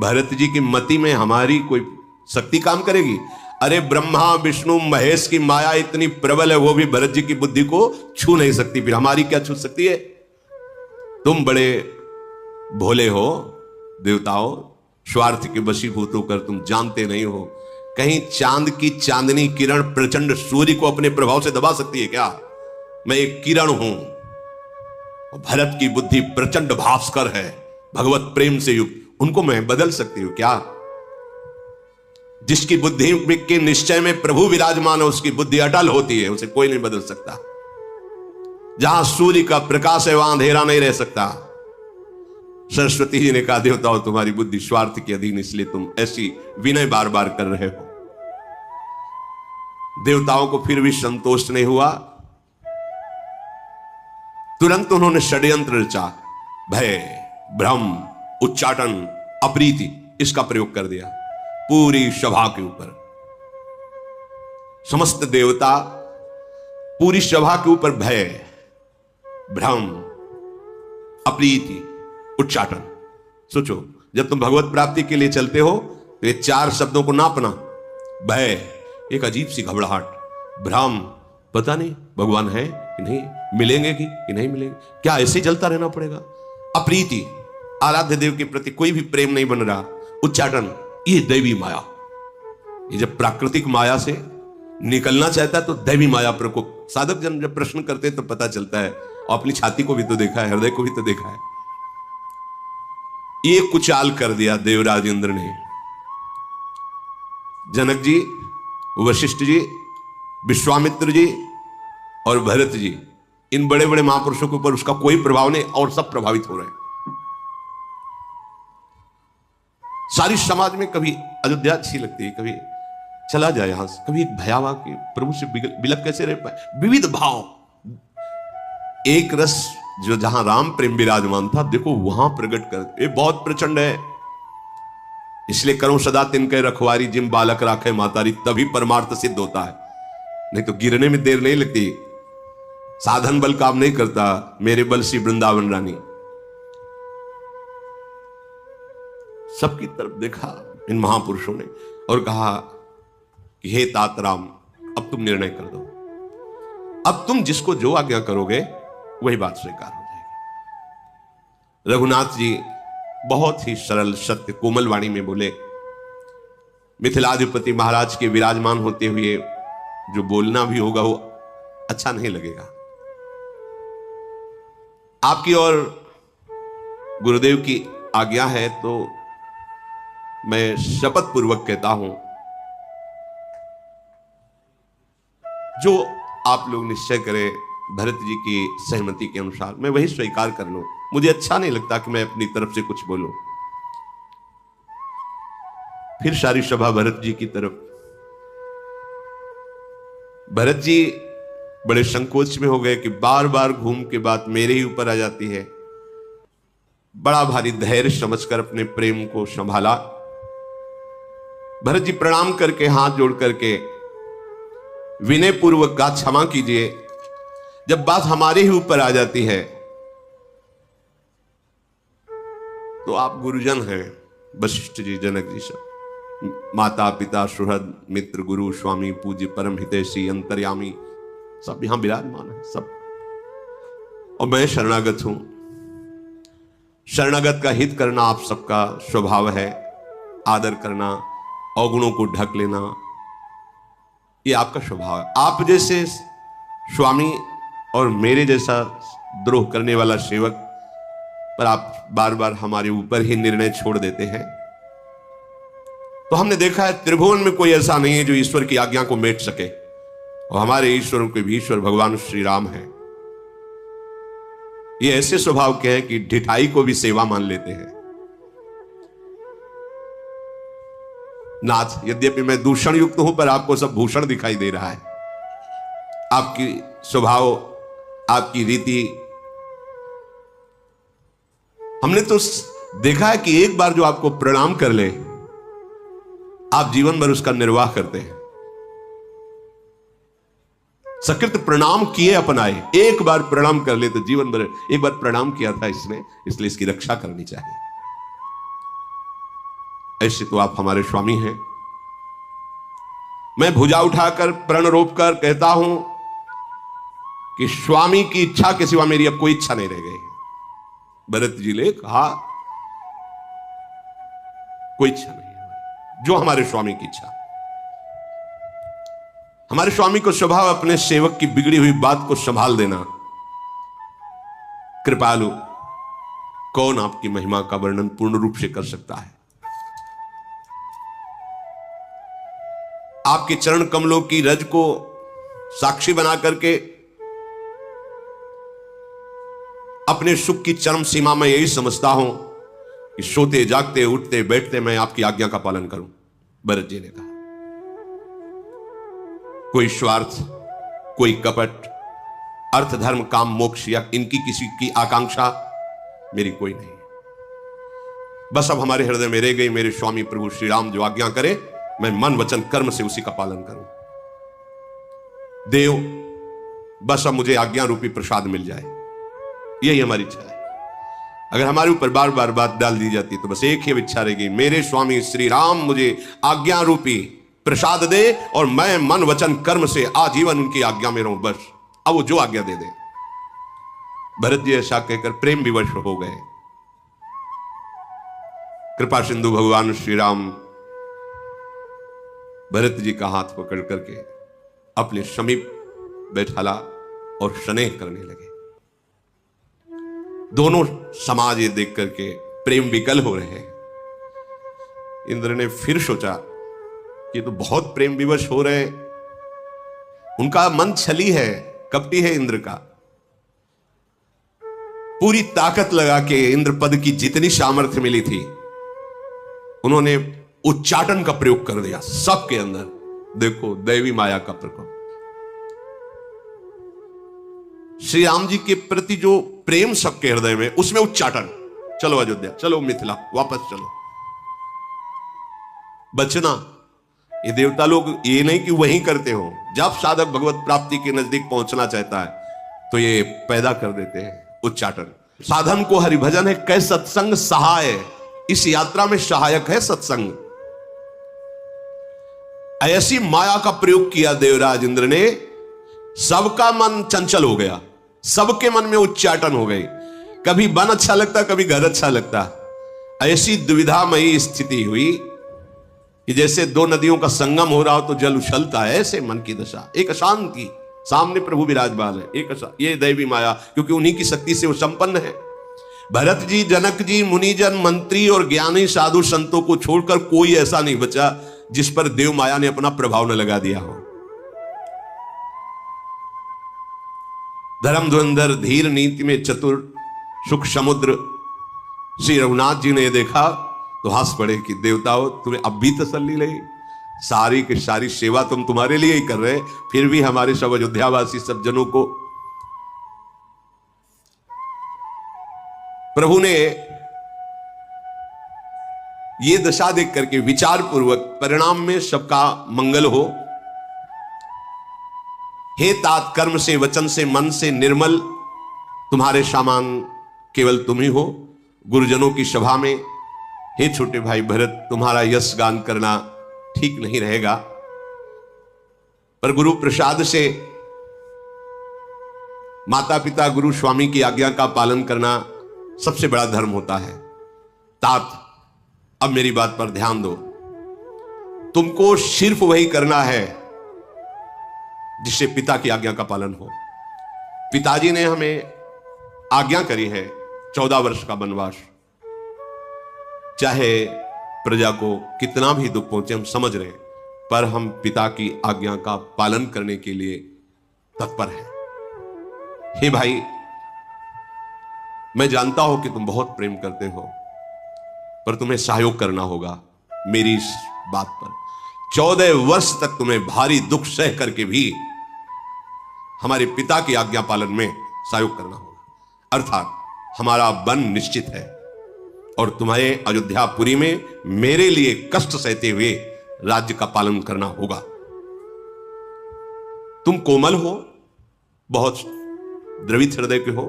भरत जी की मति में हमारी कोई शक्ति काम करेगी? अरे ब्रह्मा विष्णु महेश की माया इतनी प्रबल है, वो भी भरत जी की बुद्धि को छू नहीं सकती, फिर हमारी क्या छू सकती है? तुम बड़े भोले हो देवताओं, स्वार्थ के वशीभूत होकर तुम जानते नहीं हो, कहीं चांद की चांदनी किरण प्रचंड सूर्य को अपने प्रभाव से दबा सकती है क्या? मैं एक किरण हूं। भरत की बुद्धि प्रचंड भास्कर है, भगवत प्रेम से युक्त, उनको मैं बदल सकती हूं क्या? जिसकी बुद्धि के निश्चय में प्रभु विराजमान है, उसकी बुद्धि अटल होती है, उसे कोई नहीं बदल सकता। जहां सूर्य का प्रकाश है वहां अंधेरा नहीं रह सकता। सरस्वती जी ने कहा, देवताओं तुम्हारी बुद्धि स्वार्थ के अधीन, इसलिए तुम ऐसी विनय बार बार कर रहे हो। देवताओं को फिर भी संतोष नहीं हुआ। तुरंत उन्होंने षड्यंत्र रचा, भय, भ्रम, उच्चाटन, अप्रीति, इसका प्रयोग कर दिया पूरी सभा के ऊपर। समस्त देवता पूरी सभा के ऊपर भय, भ्रम, अप्रीति, उच्चाटन। सोचो, जब तुम भगवत प्राप्ति के लिए चलते हो तो ये चार शब्दों को नापना। भय, एक अजीब सी घबराहट, भ्रम, पता नहीं भगवान है कि नहीं, मिलेंगे कि नहीं मिलेंगे, क्या ऐसे ही चलता रहना पड़ेगा। अप्रीति, आराध्य देव के प्रति कोई भी प्रेम नहीं बन रहा। उच्चाटन, ये दैवी माया। ये जब प्राकृतिक माया से निकलना चाहता है तो दैवी माया प्रकोप। साधक जन जब प्रश्न करते हैं तो पता चलता है, और अपनी छाती को भी तो देखा है, हृदय को भी तो देखा है। ये कुचाल कर दिया देवराज इंद्र ने। जनक जी, वशिष्ठ जी, विश्वामित्र जी और भरत जी, इन बड़े बड़े महापुरुषों के ऊपर उसका कोई प्रभाव नहीं, और सब प्रभावित हो रहे हैं। सारी समाज में कभी अयोध्या अच्छी लगती है, कभी चला जाए यहां से, कभी एक भयावह कि प्रभु से बिलक कैसे रह पाए। विविध भाव, एक रस जो जहां राम प्रेम विराजमान था, देखो वहां प्रकट कर, ये बहुत प्रचंड है। इसलिए करो सदा तिनके रखवारी, जिम बालक राखे मातारी, तभी परमार्थ सिद्ध होता है। नहीं तो गिरने में देर नहीं लगती। साधन बल काम नहीं करता, मेरे बल सी वृंदावन रानी। सबकी तरफ देखा इन महापुरुषों ने और कहा कि हे तात राम, अब तुम निर्णय कर दो। अब तुम जिसको जो आज्ञा करोगे वही बात स्वीकार हो जाएगी। रघुनाथ जी बहुत ही सरल सत्य कोमल वाणी में बोले, मिथिलाधिपति महाराज के विराजमान होते हुए जो बोलना भी होगा वो अच्छा नहीं लगेगा। आपकी और गुरुदेव की आज्ञा है तो मैं शपथ पूर्वक कहता हूं, जो आप लोग निश्चय करें भरत जी की सहमति के अनुसार, मैं वही स्वीकार कर लूं। मुझे अच्छा नहीं लगता कि मैं अपनी तरफ से कुछ बोलूं। फिर सारी सभा भरत जी की तरफ। भरत जी बड़े संकोच में हो गए कि बार बार घूम के बात मेरे ही ऊपर आ जाती है। बड़ा भारी धैर्य समझकर अपने प्रेम को संभाला। भरत जी प्रणाम करके हाथ जोड़ करके विनय पूर्वक कहा, क्षमा कीजिए, जब बात हमारे ही ऊपर आ जाती है तो आप गुरुजन हैं, वशिष्ठ जी, जनक जी, सब माता पिता सुहृद मित्र गुरु स्वामी पूज्य परम हितैषी अंतर्यामी सब यहां विराजमान है सब। और मैं शरणागत हूं। शरणागत का हित करना आप सबका स्वभाव है, आदर करना, अवगुणों को ढक लेना, ये आपका स्वभाव है। आप जैसे स्वामी और मेरे जैसा द्रोह करने वाला सेवक पर आप बार बार हमारे ऊपर ही निर्णय छोड़ देते हैं। तो हमने देखा है त्रिभुवन में कोई ऐसा नहीं है जो ईश्वर की आज्ञा को मेट सके, और हमारे ईश्वरों के भी ईश्वर भगवान श्री राम है। ये ऐसे स्वभाव के हैं कि ढिठाई को भी सेवा मान लेते हैं। नाथ, यद्यपि मैं दूषण युक्त हूं पर आपको सब भूषण दिखाई दे रहा है। आपकी स्वभाव, आपकी रीति, हमने तो देखा है कि एक बार जो आपको प्रणाम कर ले आप जीवन भर उसका निर्वाह करते हैं। सकृत प्रणाम किए अपनाए, एक बार प्रणाम कर ले तो जीवन भर, एक बार प्रणाम किया था इसने, इसलिए इसकी रक्षा करनी चाहिए। ऐसे तो आप हमारे स्वामी हैं। मैं भुजा उठाकर प्रण रोप कर कहता हूं कि स्वामी की इच्छा के सिवा मेरी अब कोई इच्छा नहीं रह गई। भरत जी ने कहा कोई इच्छा नहीं है, जो हमारे स्वामी की इच्छा। हमारे स्वामी को स्वभाव अपने सेवक की बिगड़ी हुई बात को संभाल देना। कृपालु, कौन आपकी महिमा का वर्णन पूर्ण रूप से कर सकता है। आपके चरण कमलों की रज को साक्षी बना करके अपने सुख की चरम सीमा में यही समझता हूं कि सोते जागते उठते बैठते मैं आपकी आज्ञा का पालन करूं। भरत जी ने कहा कोई स्वार्थ, कोई कपट, अर्थ धर्म काम मोक्ष या इनकी किसी की आकांक्षा मेरी कोई नहीं। बस अब हमारे हृदय में रह गई मेरे स्वामी प्रभु श्री राम जो आज्ञा करे मैं मन वचन कर्म से उसी का पालन करूं। देव, बस अब मुझे आज्ञा रूपी प्रसाद मिल जाए, यही हमारी इच्छा है। अगर हमारे ऊपर बार बार बात डाल दी जाती तो बस एक ही इच्छा रहेगी, मेरे स्वामी श्री राम मुझे आज्ञा रूपी प्रसाद दे और मैं मन वचन कर्म से आजीवन उनकी आज्ञा में रहूं। बस अब वो जो आज्ञा दे दे। भरत जी ऐसा कहकर प्रेम विवश हो गए। कृपा सिंधु भगवान श्री राम भरत जी का हाथ पकड़ करके अपने समीप बैठाला और स्नेह करने लगे। दोनों समाज ये देख करके प्रेम विकल हो रहे हैं। इंद्र ने फिर सोचा ये तो बहुत प्रेम विवश हो रहे हैं। उनका मन छली है, कपटी है इंद्र का। पूरी ताकत लगा के इंद्र पद की जितनी सामर्थ्य मिली थी उन्होंने उच्चाटन का प्रयोग कर दिया सबके अंदर। देखो दैवी माया का प्रकोप। श्री राम जी के प्रति जो प्रेम सबके हृदय में, उसमें उच्चाटन। चलो अयोध्या, चलो मिथिला, वापस चलो। बचना, ये देवता लोग ये नहीं कि वहीं करते हो। जब साधक भगवत प्राप्ति के नजदीक पहुंचना चाहता है तो ये पैदा कर देते हैं उच्चाटन। साधन को हरिभजन है, कै सत्संग सहाय। इस यात्रा में सहायक है सत्संग। ऐसी माया का प्रयोग किया देवराज इंद्र ने, सबका मन चंचल हो गया, सबके मन में उच्चाटन हो गई। कभी वन अच्छा लगता, कभी घर अच्छा लगता। ऐसी दुविधामयी स्थिति हुई कि जैसे दो नदियों का संगम हो रहा हो तो जल उछलता है, ऐसे मन की दशा। एक अशांति, सामने प्रभु विराजमान है, एक ये दैवी माया, क्योंकि उन्हीं की शक्ति से वो संपन्न है। भरत जी, जनक जी, मुनिजन, मंत्री और ज्ञानी साधु संतों को छोड़कर कोई ऐसा नहीं बचा जिस पर देव माया ने अपना प्रभाव न लगा दिया हो। धर्म धुरंधर, धीर, नीति में चतुर, सुख समुद्र श्री रघुनाथ जी ने देखा तो हंस पड़े कि देवताओं तुम्हें अब भी तसल्ली लगी। सारी की सारी सेवा तुम तुम्हारे लिए ही कर रहे, फिर भी हमारे सब अयोध्यावासी सब जनों को प्रभु ने ये दशा देख करके विचार पूर्वक, परिणाम में सबका मंगल हो। हे तात, कर्म से, वचन से, मन से निर्मल तुम्हारे सामान केवल तुम ही हो। गुरुजनों की सभा में हे छोटे भाई भरत, तुम्हारा यश गान करना ठीक नहीं रहेगा, पर गुरु प्रसाद से माता पिता गुरु स्वामी की आज्ञा का पालन करना सबसे बड़ा धर्म होता है। तात, अब मेरी बात पर ध्यान दो। तुमको सिर्फ वही करना है जिससे पिता की आज्ञा का पालन हो। पिताजी ने हमें आज्ञा करी है 14 वर्ष का वनवास। चाहे प्रजा को कितना भी दुख पहुंचे, हम समझ रहे हैं, पर हम पिता की आज्ञा का पालन करने के लिए तत्पर हैं। हे भाई, मैं जानता हूं कि तुम बहुत प्रेम करते हो, पर तुम्हें सहयोग करना होगा मेरी इस बात पर। 14 वर्ष तक तुम्हें भारी दुख सह करके भी हमारे पिता की आज्ञा पालन में सहयोग करना होगा। अर्थात हमारा वन निश्चित है और तुम्हारे अयोध्यापुरी में मेरे लिए कष्ट सहते हुए राज्य का पालन करना होगा। तुम कोमल हो, बहुत द्रवित हृदय के हो,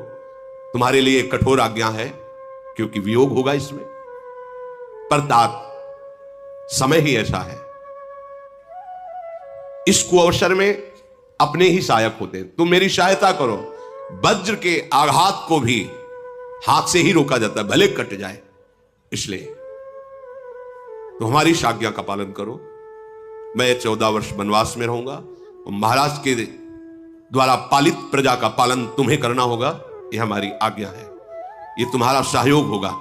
तुम्हारे लिए कठोर आज्ञा है क्योंकि वियोग होगा इसमें, पर तात समय ही ऐसा है। इस कुअवसर में अपने ही सहायक होते हैं। तुम मेरी सहायता करो। वज्र के आघात को भी हाथ से ही रोका जाता है, भले कट जाए। इसलिए तो हमारी इस आज्ञा का पालन करो। मैं 14 वर्ष वनवास में रहूंगा, महाराज के द्वारा पालित प्रजा का पालन तुम्हें करना होगा। यह हमारी आज्ञा है, यह तुम्हारा सहयोग होगा।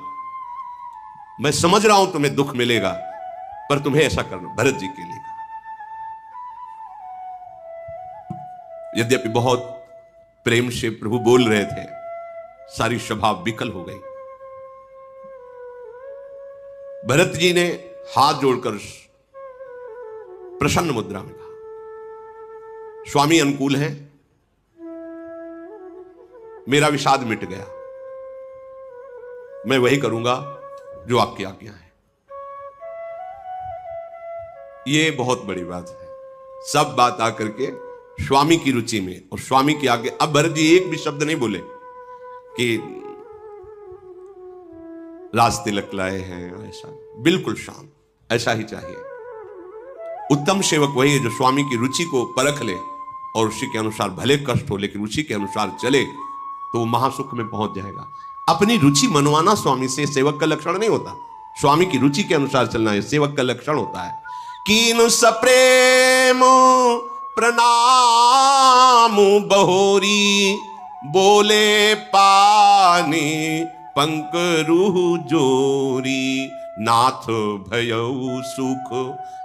मैं समझ रहा हूं तुम्हें दुख मिलेगा, पर तुम्हें ऐसा करना भरत जी के लिए। यद्यपि बहुत प्रेम से प्रभु बोल रहे थे, सारी सभा विकल हो गई। भरत जी ने हाथ जोड़कर प्रसन्न मुद्रा में कहा, स्वामी अनुकूल है, मेरा विषाद मिट गया, मैं वही करूंगा जो आपकी आज्ञा है। ये बहुत बड़ी बात है। सब बात आकर के स्वामी की रुचि में और स्वामी की आज्ञा। अब भरत जी एक भी शब्द नहीं बोले कि राज तिलक लाए हैं, ऐसा बिल्कुल शांत, ऐसा ही चाहिए। उत्तम सेवक वही है जो स्वामी की रुचि को परख ले और उसी के अनुसार भले कष्ट हो लेकिन रुचि के अनुसार चले तो वो महासुख में पहुंच जाएगा। अपनी रुचि मनवाना स्वामी से सेवक का लक्षण नहीं होता। स्वामी की रुचि के अनुसार चलना ये सेवक का लक्षण होता है। कीन सप्रेम प्रणाम बहोरी, बोले पानी पंकरु जोरी, नाथ भयउ सुख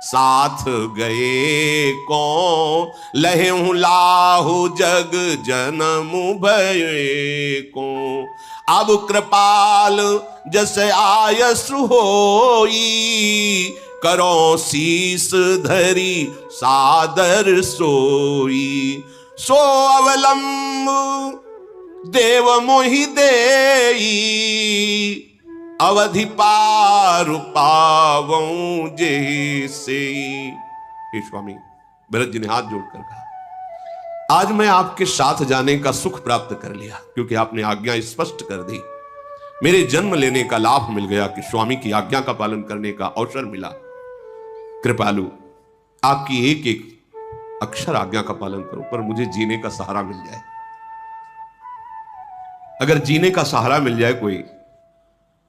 साथ गए को, लहेहु लाहु जग जनम भये को। अब कृपाल जस आयसु होई, करो शीस धरी सादर सोई। सो अवलंब देव मोहि देई, अवधि पार पावऊं जैसे। हे स्वामी, भरत जी ने हाथ जोड़कर कहा, आज मैं आपके साथ जाने का सुख प्राप्त कर लिया क्योंकि आपने आज्ञा स्पष्ट कर दी। मेरे जन्म लेने का लाभ मिल गया कि स्वामी की आज्ञा का पालन करने का अवसर मिला। कृपालु, आपकी एक एक अक्षर आज्ञा का पालन करो, पर मुझे जीने का सहारा मिल जाए। अगर जीने का सहारा मिल जाए कोई,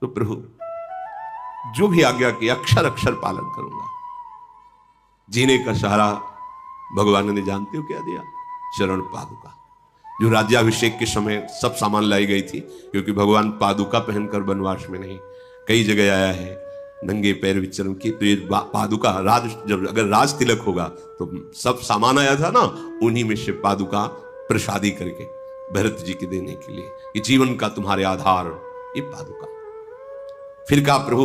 तो प्रभु जो भी आज्ञा की अक्षर अक्षर पालन करूंगा। जीने का सहारा भगवान ने जानते हो क्या दिया? चरण पादुका, जो राज्याभिषेक के समय सब सामान लाई गई थी, क्योंकि भगवान पादुका पहनकर वनवास में नहीं, कई जगह आया है नंगे पैर विचरण की। तो ये पादुका जब अगर राज तिलक होगा तो सब सामान आया था ना, उन्हीं में से पादुका प्रसादी करके भरत जी के देने के लिए, ये जीवन का तुम्हारे आधार ये पादुका। फिर कहा, प्रभु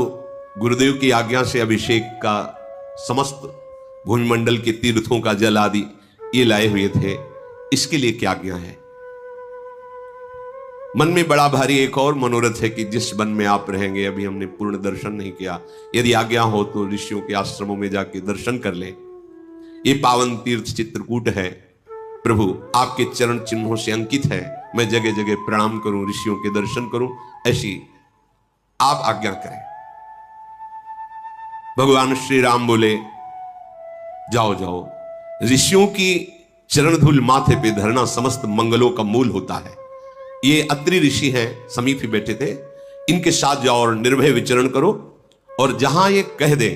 गुरुदेव की आज्ञा से अभिषेक का समस्त भूमिमंडल के तीर्थों का जल आदि ये लाए हुए थे, इसके लिए क्या आज्ञा है? मन में बड़ा भारी एक और मनोरथ है कि जिस वन में आप रहेंगे, अभी हमने पूर्ण दर्शन नहीं किया, यदि आज्ञा हो तो ऋषियों के आश्रमों में जाके दर्शन कर लें। ये पावन तीर्थ चित्रकूट है, प्रभु आपके चरण चिन्हों से अंकित है। मैं जगह जगह प्रणाम करूं, ऋषियों के दर्शन करूं, ऐसी आप आज्ञा करें। भगवान श्री राम बोले, जाओ जाओ, ऋषियों की चरण धूल माथे पे धरना समस्त मंगलों का मूल होता है। ये अत्रि ऋषि हैं, समीप ही बैठे थे, इनके साथ जाओ और निर्भय विचरण करो, और जहां ये कह दे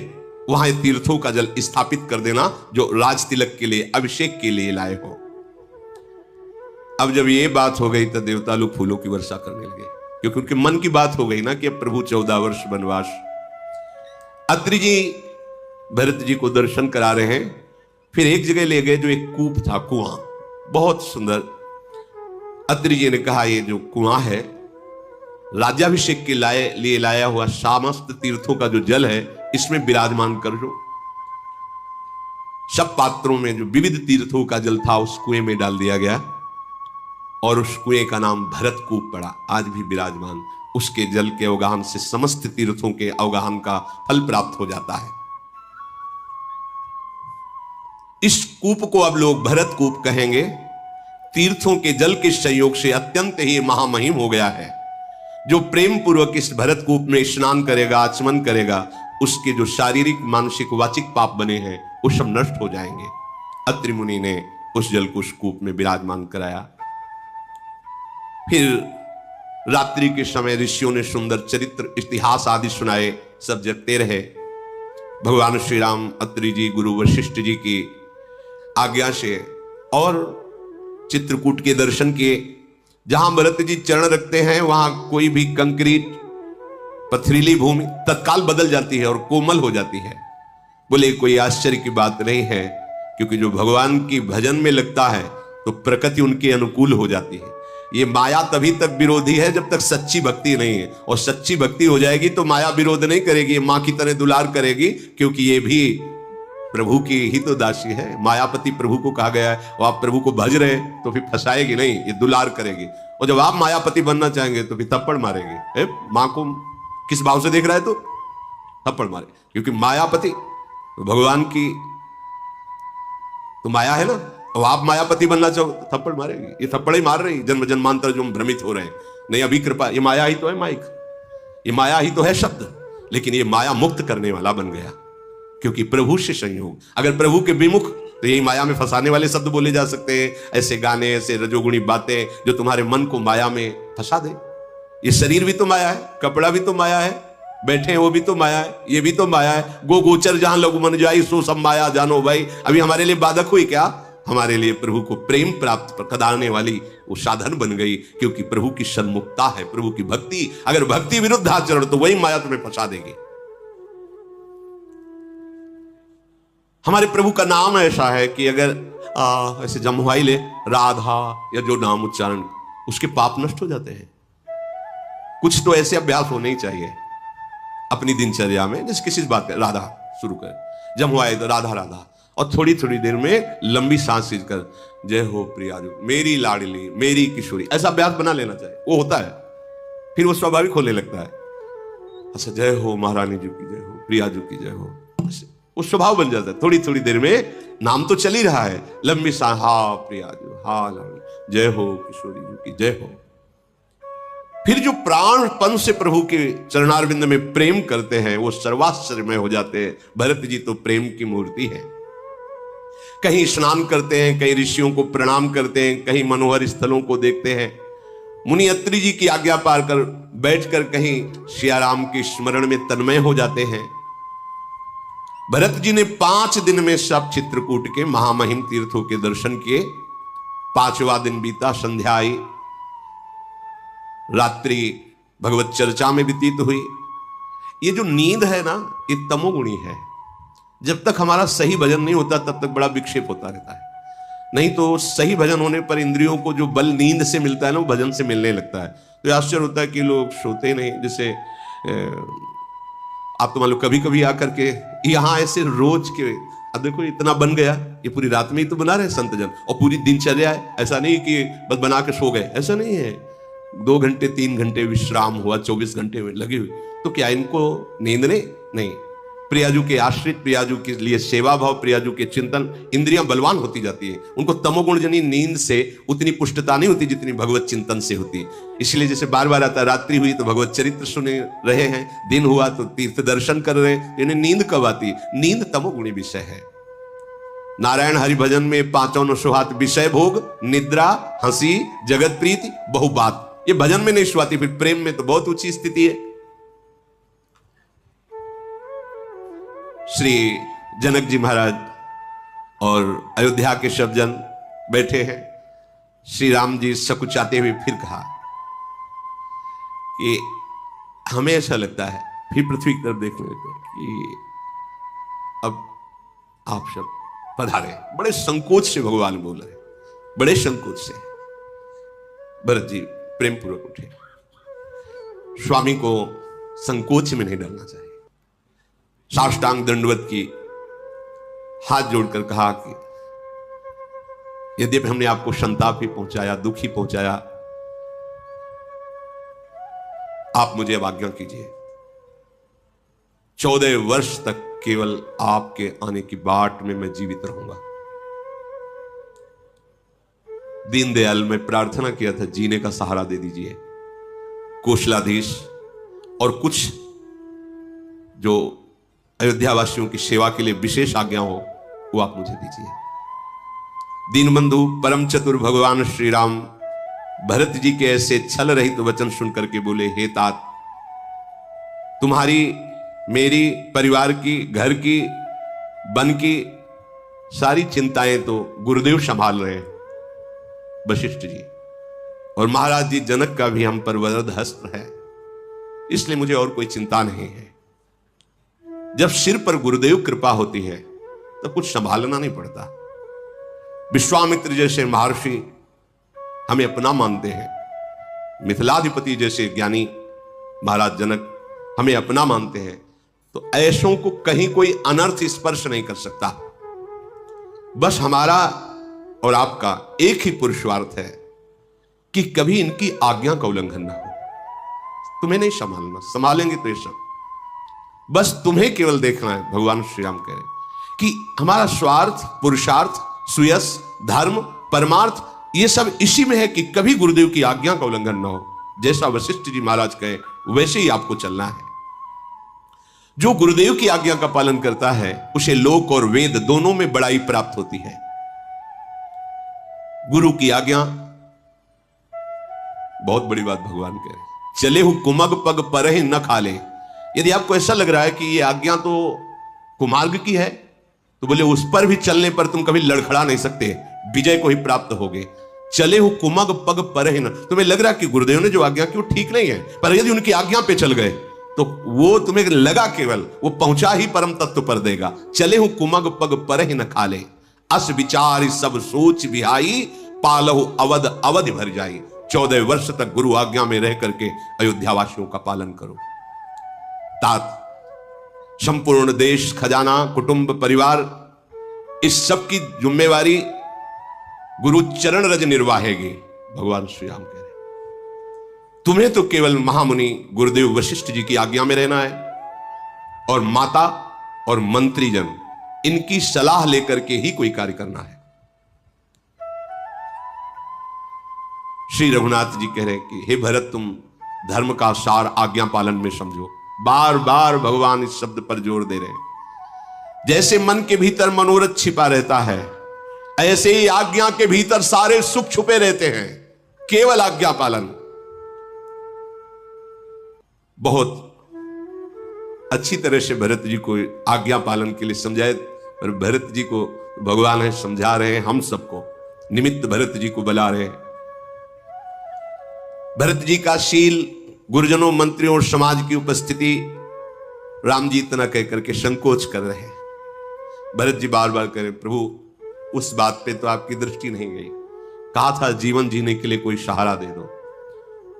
वहां तीर्थों का जल स्थापित कर देना जो राज तिलक के लिए, अभिषेक के लिए लाए हो। अब जब ये बात हो गई तो देवता लोग फूलों की वर्षा करने लगे, क्योंकि उनके मन की बात हो गई ना कि अब प्रभु 14 वर्ष वनवास। अत्रि जी भरत जी को दर्शन करा रहे हैं, फिर एक जगह ले गए जो एक कूप था, कुआं, बहुत सुंदर। अत्रि जी ने कहा, ये जो कुआं है राज्याभिषेक के लिए लाया हुआ समस्त तीर्थों का जो जल है, इसमें विराजमान कर दो। सब पात्रों में जो विविध तीर्थों का जल था उस कुएं में डाल दिया गया, और उस कुएं का नाम भरत कूप पड़ा, आज भी विराजमान। उसके जल के अवगाहन से समस्त तीर्थों के अवगाहन का फल प्राप्त हो जाता है। इस कूप को अब लोग भरत कूप कहेंगे, तीर्थों के जल के संयोग से अत्यंत ही महामहिम हो गया है। जो प्रेम पूर्वक इस भरत कूप में स्नान करेगा, आचमन करेगा, उसके जो शारीरिक मानसिक वाचिक पाप बने हैं वो सब नष्ट हो जाएंगे। अत्रि मुनि ने उस जल को उस कूप में विराजमान कराया। फिर रात्रि के समय ऋषियों ने सुंदर चरित्र इतिहास आदि सुनाए, सब जगते रहे। भगवान श्री राम अत्रि जी गुरु वशिष्ठ जी की आज्ञा से और चित्रकूट के दर्शन किए। जहां भरत जी चरण रखते हैं वहां कोई भी कंक्रीट पथरीली भूमि तत्काल बदल जाती है और कोमल हो जाती है। बोले कोई आश्चर्य की बात नहीं है, क्योंकि जो भगवान की भजन में लगता है तो प्रकृति उनके अनुकूल हो जाती है। ये माया तभी तक विरोधी है जब तक सच्ची भक्ति नहीं है, और सच्ची भक्ति हो जाएगी तो माया विरोध नहीं करेगी, ये मां की तरह दुलार करेगी, क्योंकि ये भी प्रभु की ही तो दासी है। मायापति प्रभु को कहा गया है, और आप प्रभु को भज रहे हैं तो फिर फंसाएगी नहीं, ये दुलार करेगी। और जब आप मायापति बनना चाहेंगे तो फिर थप्पड़ मारेगी। मां को किस भाव से देख रहा है तो थप्पड़ मारे, क्योंकि मायापति तो भगवान की तो माया है ना। और आप मायापति बनना चाहो तो थप्पड़ मारेगी, ये थप्पड़ ही मार रही जन्म जन्मांतर जो हम भ्रमित हो रहे हैं। नहीं, अभी कृपा, ये माया ही तो है माइक, ये माया ही तो है शब्द, लेकिन ये माया मुक्त करने वाला बन गया, क्योंकि प्रभु से संयोग। अगर प्रभु के विमुख तो यही माया में फंसाने वाले शब्द बोले जा सकते हैं, ऐसे गाने, ऐसे रजोगुणी बातें जो तुम्हारे मन को माया में फंसा दे। ये शरीर भी तो माया है, कपड़ा भी तो माया है, बैठे हैं वो भी तो माया है, ये भी तो माया है। गो गोचर जहां लघु मन जाई सो सब माया जानो भाई। अभी हमारे लिए बाधक हुई क्या? हमारे लिए प्रभु को प्रेम प्राप्त कराने वाली वो साधन बन गई, क्योंकि प्रभु की सन्मुखता है, प्रभु की भक्ति। अगर भक्ति विरुद्ध आचरण तो वही माया तुम्हें फंसा देगी। हमारे प्रभु का नाम ऐसा है कि अगर ऐसे जमुआई ले राधा या जो नाम उच्चारण, उसके पाप नष्ट हो जाते हैं। कुछ तो ऐसे अभ्यास होने ही चाहिए अपनी दिनचर्या में, जैसे किसी बात है राधा शुरू कर, जमुआई तो राधा राधा, और थोड़ी थोड़ी देर में लंबी सांस खींचकर जय हो प्रियाजू मेरी लाडली मेरी किशोरी, ऐसा अभ्यास बना लेना चाहिए। वो होता है, फिर वो स्वाभाविक होने लगता है। अच्छा, जय हो महारानी जी की जय हो, प्रियाजू की जय हो, वो स्वभाव बन जाता है। थोड़ी थोड़ी देर में नाम तो चल ही रहा है, लंबी सांस, हा प्रियाजू, हा लाडली, जय हो किशोरी जी की जय हो। फिर जो प्राणपन से प्रभु के चरणारविंद में प्रेम करते हैं वो सर्वाश्चर्यमय हो जाते हैं। भरत जी तो प्रेम की मूर्ति है। कहीं स्नान करते हैं, कहीं ऋषियों को प्रणाम करते हैं, कहीं मनोहर स्थलों को देखते हैं। मुनि अत्रि जी की आज्ञा पाकर बैठकर कहीं सियाराम के स्मरण में तन्मय हो जाते हैं। भरत जी ने 5 दिन में सब चित्रकूट के महामहिम तीर्थों के दर्शन किए। 5वां दिन बीता, संध्या आई, रात्रि भगवत चर्चा में व्यतीत हुई। ये जो नींद है ना, ये तमोगुणी है। जब तक हमारा सही भजन नहीं होता तब तक बड़ा विक्षेप होता रहता है। नहीं तो सही भजन होने पर इंद्रियों को जो बल नींद से मिलता है ना, वो भजन से मिलने लगता है। तो आश्चर्य होता है कि लोग सोते नहीं। जैसे आप तो मान लो कभी कभी आकर के यहाँ ऐसे रोज के, अब देखो इतना बन गया, ये पूरी रात में ही तो बना रहे संत जन, और पूरी दिनचर्या है। ऐसा नहीं कि बस बना के सो गए, ऐसा नहीं है। 2 घंटे 3 घंटे विश्राम हुआ, 24 घंटे में लगी हुई, तो क्या इनको नींद नहीं? प्रियाजू के आश्रित, प्रियाजू के लिए सेवा भाव, प्रियाजू के चिंतन, इंद्रियां बलवान होती जाती है। उनको तमोगुण जनी नींद से उतनी पुष्टता नहीं होती जितनी भगवत चिंतन से होती। इसलिए जैसे बार बार आता है, रात्रि हुई तो भगवत चरित्र सुने रहे हैं, दिन हुआ तो तीर्थ दर्शन कर रहे हैं, इन्हें नींद कब आती? नींद तमोगुणी विषय है। नारायण हरि भजन में 5 सुहात विषय भोग, निद्रा, हंसी, जगत प्रीति, बहु बात, ये भजन में नहीं सुहाती। फिर प्रेम में तो बहुत ऊंची स्थिति है। श्री जनक जी महाराज और अयोध्या के सब जन बैठे हैं। श्री राम जी सकुचाते हुए फिर कहा कि हमें ऐसा लगता है, फिर पृथ्वी की तरफ देखने लगते हैं कि अब आप सब पधारे। बड़े संकोच से भगवान बोल रहे, बड़े संकोच से। भरत जी प्रेम पूर्वक उठे। स्वामी को संकोच में नहीं डरना चाहिए। साष्टांग दंडवत की हाथ जोड़कर कहा कि यद्यपि हमने आपको संताप ही पहुंचाया, दुख ही पहुंचाया, आप मुझे अब आज्ञा कीजिए। 14 वर्ष तक केवल आपके आने की बाट में मैं जीवित रहूंगा। दीनदयाल में प्रार्थना किया था, जीने का सहारा दे दीजिए। कोशलाधीश और कुछ जो अयोध्या वासियों की सेवा के लिए विशेष आज्ञा हो वो आप मुझे दीजिए। दीनबंधु परम चतुर भगवान श्री राम भरत जी के ऐसे छल रहित वचन सुनकर के बोले, हे तात, तुम्हारी, मेरी, परिवार की, घर की, वन की सारी चिंताएं तो गुरुदेव संभाल रहे हैं। वशिष्ठ जी और महाराज जी जनक का भी हम पर वरद हस्त है, इसलिए मुझे और कोई चिंता नहीं है। जब सिर पर गुरुदेव कृपा होती है तो कुछ संभालना नहीं पड़ता। विश्वामित्र जैसे महर्षि हमें अपना मानते हैं, मिथिलाधिपति जैसे ज्ञानी महाराज जनक हमें अपना मानते हैं, तो ऐसों को कहीं कोई अनर्थ स्पर्श नहीं कर सकता। बस हमारा और आपका एक ही पुरुषार्थ है कि कभी इनकी आज्ञा का उल्लंघन ना हो। तुम्हें नहीं संभालना, संभालेंगे तो ये सब, बस तुम्हें केवल देखना है। भगवान श्री राम कह रहे कि हमारा स्वार्थ, पुरुषार्थ, सुयस, धर्म, परमार्थ ये सब इसी में है कि कभी गुरुदेव की आज्ञा का उल्लंघन ना हो। जैसा वशिष्ठ जी महाराज कहे वैसे ही आपको चलना है। जो गुरुदेव की आज्ञा का पालन करता है उसे लोक और वेद दोनों में बड़ाई प्राप्त होती है। गुरु की आज्ञा बहुत बड़ी बात भगवान कह रहे, चले हु कुमग पग परहि न खाले। यदि आपको ऐसा लग रहा है कि ये आज्ञा तो कुमार्ग की है, तो बोले उस पर भी चलने पर तुम कभी लड़खड़ा नहीं सकते, विजय को ही प्राप्त होगे। चले हु कुमग पग परहि न, तुम्हें लग रहा है कि गुरुदेव ने जो आज्ञा की वो ठीक नहीं है, पर यदि उनकी आज्ञा पे चल गए तो वो तुम्हें लगा केवल वो पहुंचा ही परम तत्व पर देगा। चले हु कुमग पग परहि न खाले, अस विचार सब सोच बिहाई, पालहु अवध अवधि भर जाई। 14 वर्ष तक गुरु आज्ञा में रह करके अयोध्या वासियों का पालन करो। तात संपूर्ण देश, खजाना, कुटुंब, परिवार, इस सब की जिम्मेवारी गुरु चरण रज निर्वाहेगी। भगवान श्री राम कह रहे तुम्हें तो केवल महामुनि गुरुदेव वशिष्ठ जी की आज्ञा में रहना है, और माता और मंत्रीजन इनकी सलाह लेकर के ही कोई कार्य करना है। श्री रघुनाथ जी कह रहे कि हे भरत, तुम धर्म का सार आज्ञा पालन में समझो। बार बार भगवान इस शब्द पर जोर दे रहे हैं। जैसे मन के भीतर मनोरथ छिपा रहता है, ऐसे ही आज्ञा के भीतर सारे सुख छुपे रहते हैं। केवल आज्ञा पालन। बहुत अच्छी तरह से भरत जी को आज्ञा पालन के लिए समझाए, और भरत जी को भगवान है समझा रहे हैं, हम सबको निमित्त भरत जी को बुला रहे हैं। भरत जी का शील, गुरुजनों, मंत्रियों और समाज की उपस्थिति राम जी इतना कह करके संकोच कर रहे हैं। भरत जी बार बार कह, प्रभु उस बात पे तो आपकी दृष्टि नहीं गई, कहा था जीवन जीने के लिए कोई सहारा दे दो।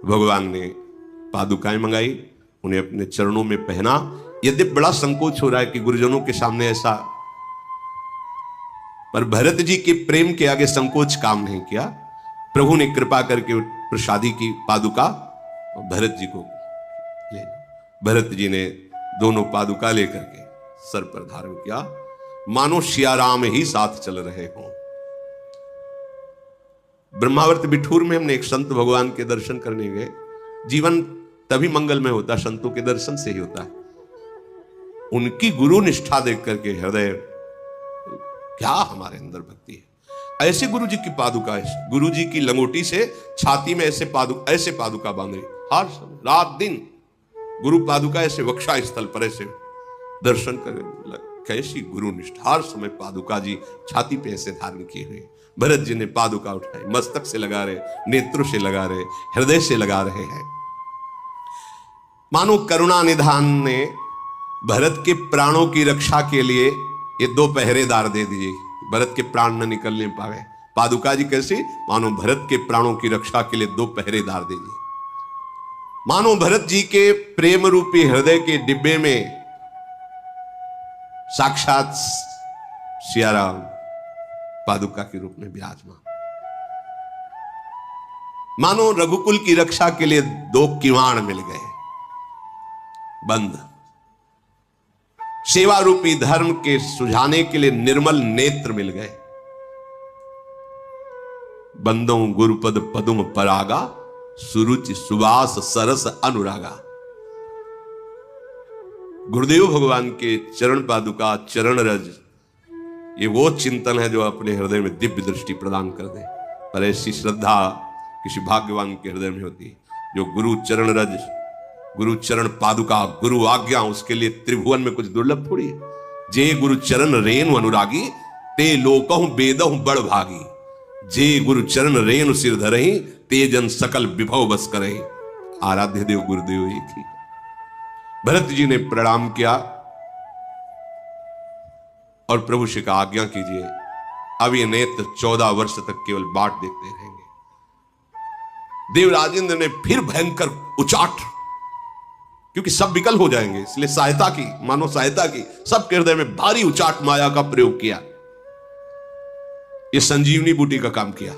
भगवान ने पादुकाएं मंगाई, उन्हें अपने चरणों में पहना। यद्यपि बड़ा संकोच हो रहा है कि गुरुजनों के सामने ऐसा, पर भरत जी के प्रेम के आगे संकोच काम नहीं किया। प्रभु ने कृपा करके प्रसादी की पादुका भरत जी को ले, भरत जी ने दोनों पादुका लेकर के सर पर धारण किया, मानो सियाराम ही साथ चल रहे हों। ब्रह्मावर्त बिठूर में हमने एक संत भगवान के दर्शन करने गए। जीवन तभी मंगलमय होता संतों के दर्शन से ही होता है। उनकी गुरु निष्ठा देख करके हृदय, क्या हमारे अंदर भक्ति है। ऐसे गुरु जी की पादुका, गुरु जी की लंगोटी से छाती में ऐसे पादुका बांधे, हर समय रात दिन गुरु पादुका ऐसे वक्षा स्थल पर ऐसे दर्शन करे। कैसी गुरु निष्ठा, हर समय पादुका जी छाती पे ऐसे धारण किए हुए। भरत जी ने पादुका उठाई, मस्तक से लगा रहे, नेत्रों से लगा रहे, हृदय से लगा रहे हैं। मानो करुणा निधान ने भरत के प्राणों की रक्षा के लिए ये 2 पहरेदार दे दिए, भरत के प्राण न निकलने पाए। पादुका जी कैसे, मानो भरत के प्राणों की रक्षा के लिए 2 पहरेदार दे दिए। मानो भरत जी के प्रेम रूपी हृदय के डिब्बे में साक्षात सियाराम पादुका के रूप में विराजमान। मानो रघुकुल की रक्षा के लिए 2 किवाड़ मिल गए बंद। सेवा रूपी धर्म के सुझाने के लिए निर्मल नेत्र मिल गए। बंदों गुरुपद पदुम परागा, सुरुचि सुवास सरस अनुरागा। गुरुदेव भगवान के चरण पादुका, चरण रज, ये वो चिंतन है जो अपने हृदय में दिव्य दृष्टि प्रदान कर दे। पर ऐसी श्रद्धा किसी भाग्यवान के हृदय में होती है जो गुरु चरण रज, गुरु चरण पादुका, गुरु आज्ञा, उसके लिए त्रिभुवन में कुछ दुर्लभ थोड़ी है। जे गुरु चरण रेणु अनुरागी, ते लोकहु बेदहु बड़ भागी। जे गुरु चरण रेणु सिर धरहि, ते जन सकल विभव बस करहि। आराध्य देव गुरुदेव एक ही। भरत जी ने प्रणाम किया और प्रभु श्री का आज्ञा कीजिए, अब ये नेत्र 14 वर्ष तक केवल बाट देखते रहेंगे। देव राजेंद्र ने फिर भयंकर उचाट, क्योंकि सब विकल हो जाएंगे, इसलिए सहायता की, मानो सहायता की, सबके हृदय में भारी उचाट माया का प्रयोग किया। ये संजीवनी बूटी का काम किया।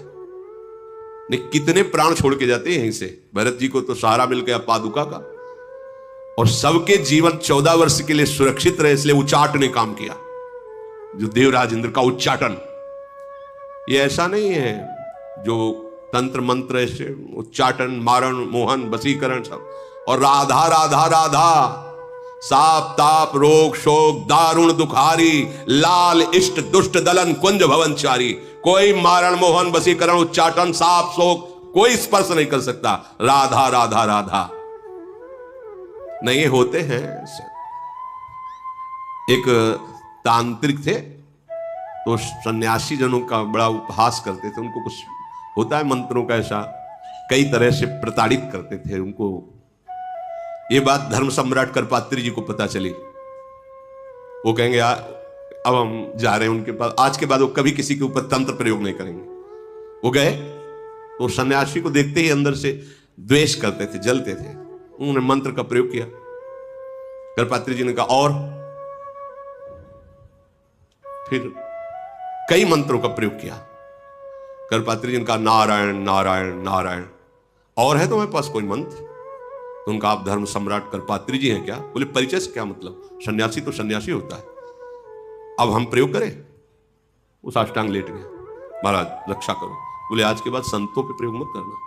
ने कितने प्राण छोड़ के जाते हैं यहीं से। भरत जी को तो सहारा मिल गया पादुका का, और सबके जीवन 14 वर्ष के लिए सुरक्षित रहे, इसलिए उचाट ने काम किया। जो देवराज इंद्र का उच्चाटन, ये ऐसा नहीं है जो तंत्र मंत्र, ऐसे उच्चाटन, मारण, मोहन, वशीकरण सब, और राधा राधा राधा, साप ताप रोग शोक दारुण दुखारी, लाल इष्ट दुष्ट दलन कुंज भवनचारी। कोई मारण मोहन वशीकरण उच्चाटन साप शोक कोई स्पर्श नहीं कर सकता। राधा राधा राधा नहीं होते हैं। एक तांत्रिक थे, तो सन्यासी जनों का बड़ा उपहास करते थे। उनको कुछ होता है मंत्रों का, ऐसा कई तरह से प्रताड़ित करते थे उनको। ये बात धर्म सम्राट करपात्री जी को पता चली। वो कहेंगे अब हम जा रहे हैं उनके पास, आज के बाद वो कभी किसी के ऊपर तंत्र प्रयोग नहीं करेंगे। वो गए तो सन्यासी को देखते ही अंदर से द्वेष करते थे, जलते थे। उन्होंने मंत्र का प्रयोग किया। करपात्री जी ने कहा और, फिर कई मंत्रों का प्रयोग किया। करपात्री जी ने कहा नारायण नारायण नारायण। और है तुम्हारे पास कोई मंत्र? तो उनका आप धर्म सम्राट करपात्री जी हैं क्या? बोले परिचय से क्या मतलब, सन्यासी तो सन्यासी होता है, अब हम प्रयोग करें? वो साष्टांग लेट गया। महाराज रक्षा करो। बोले आज के बाद संतों पे प्रयोग मत करना।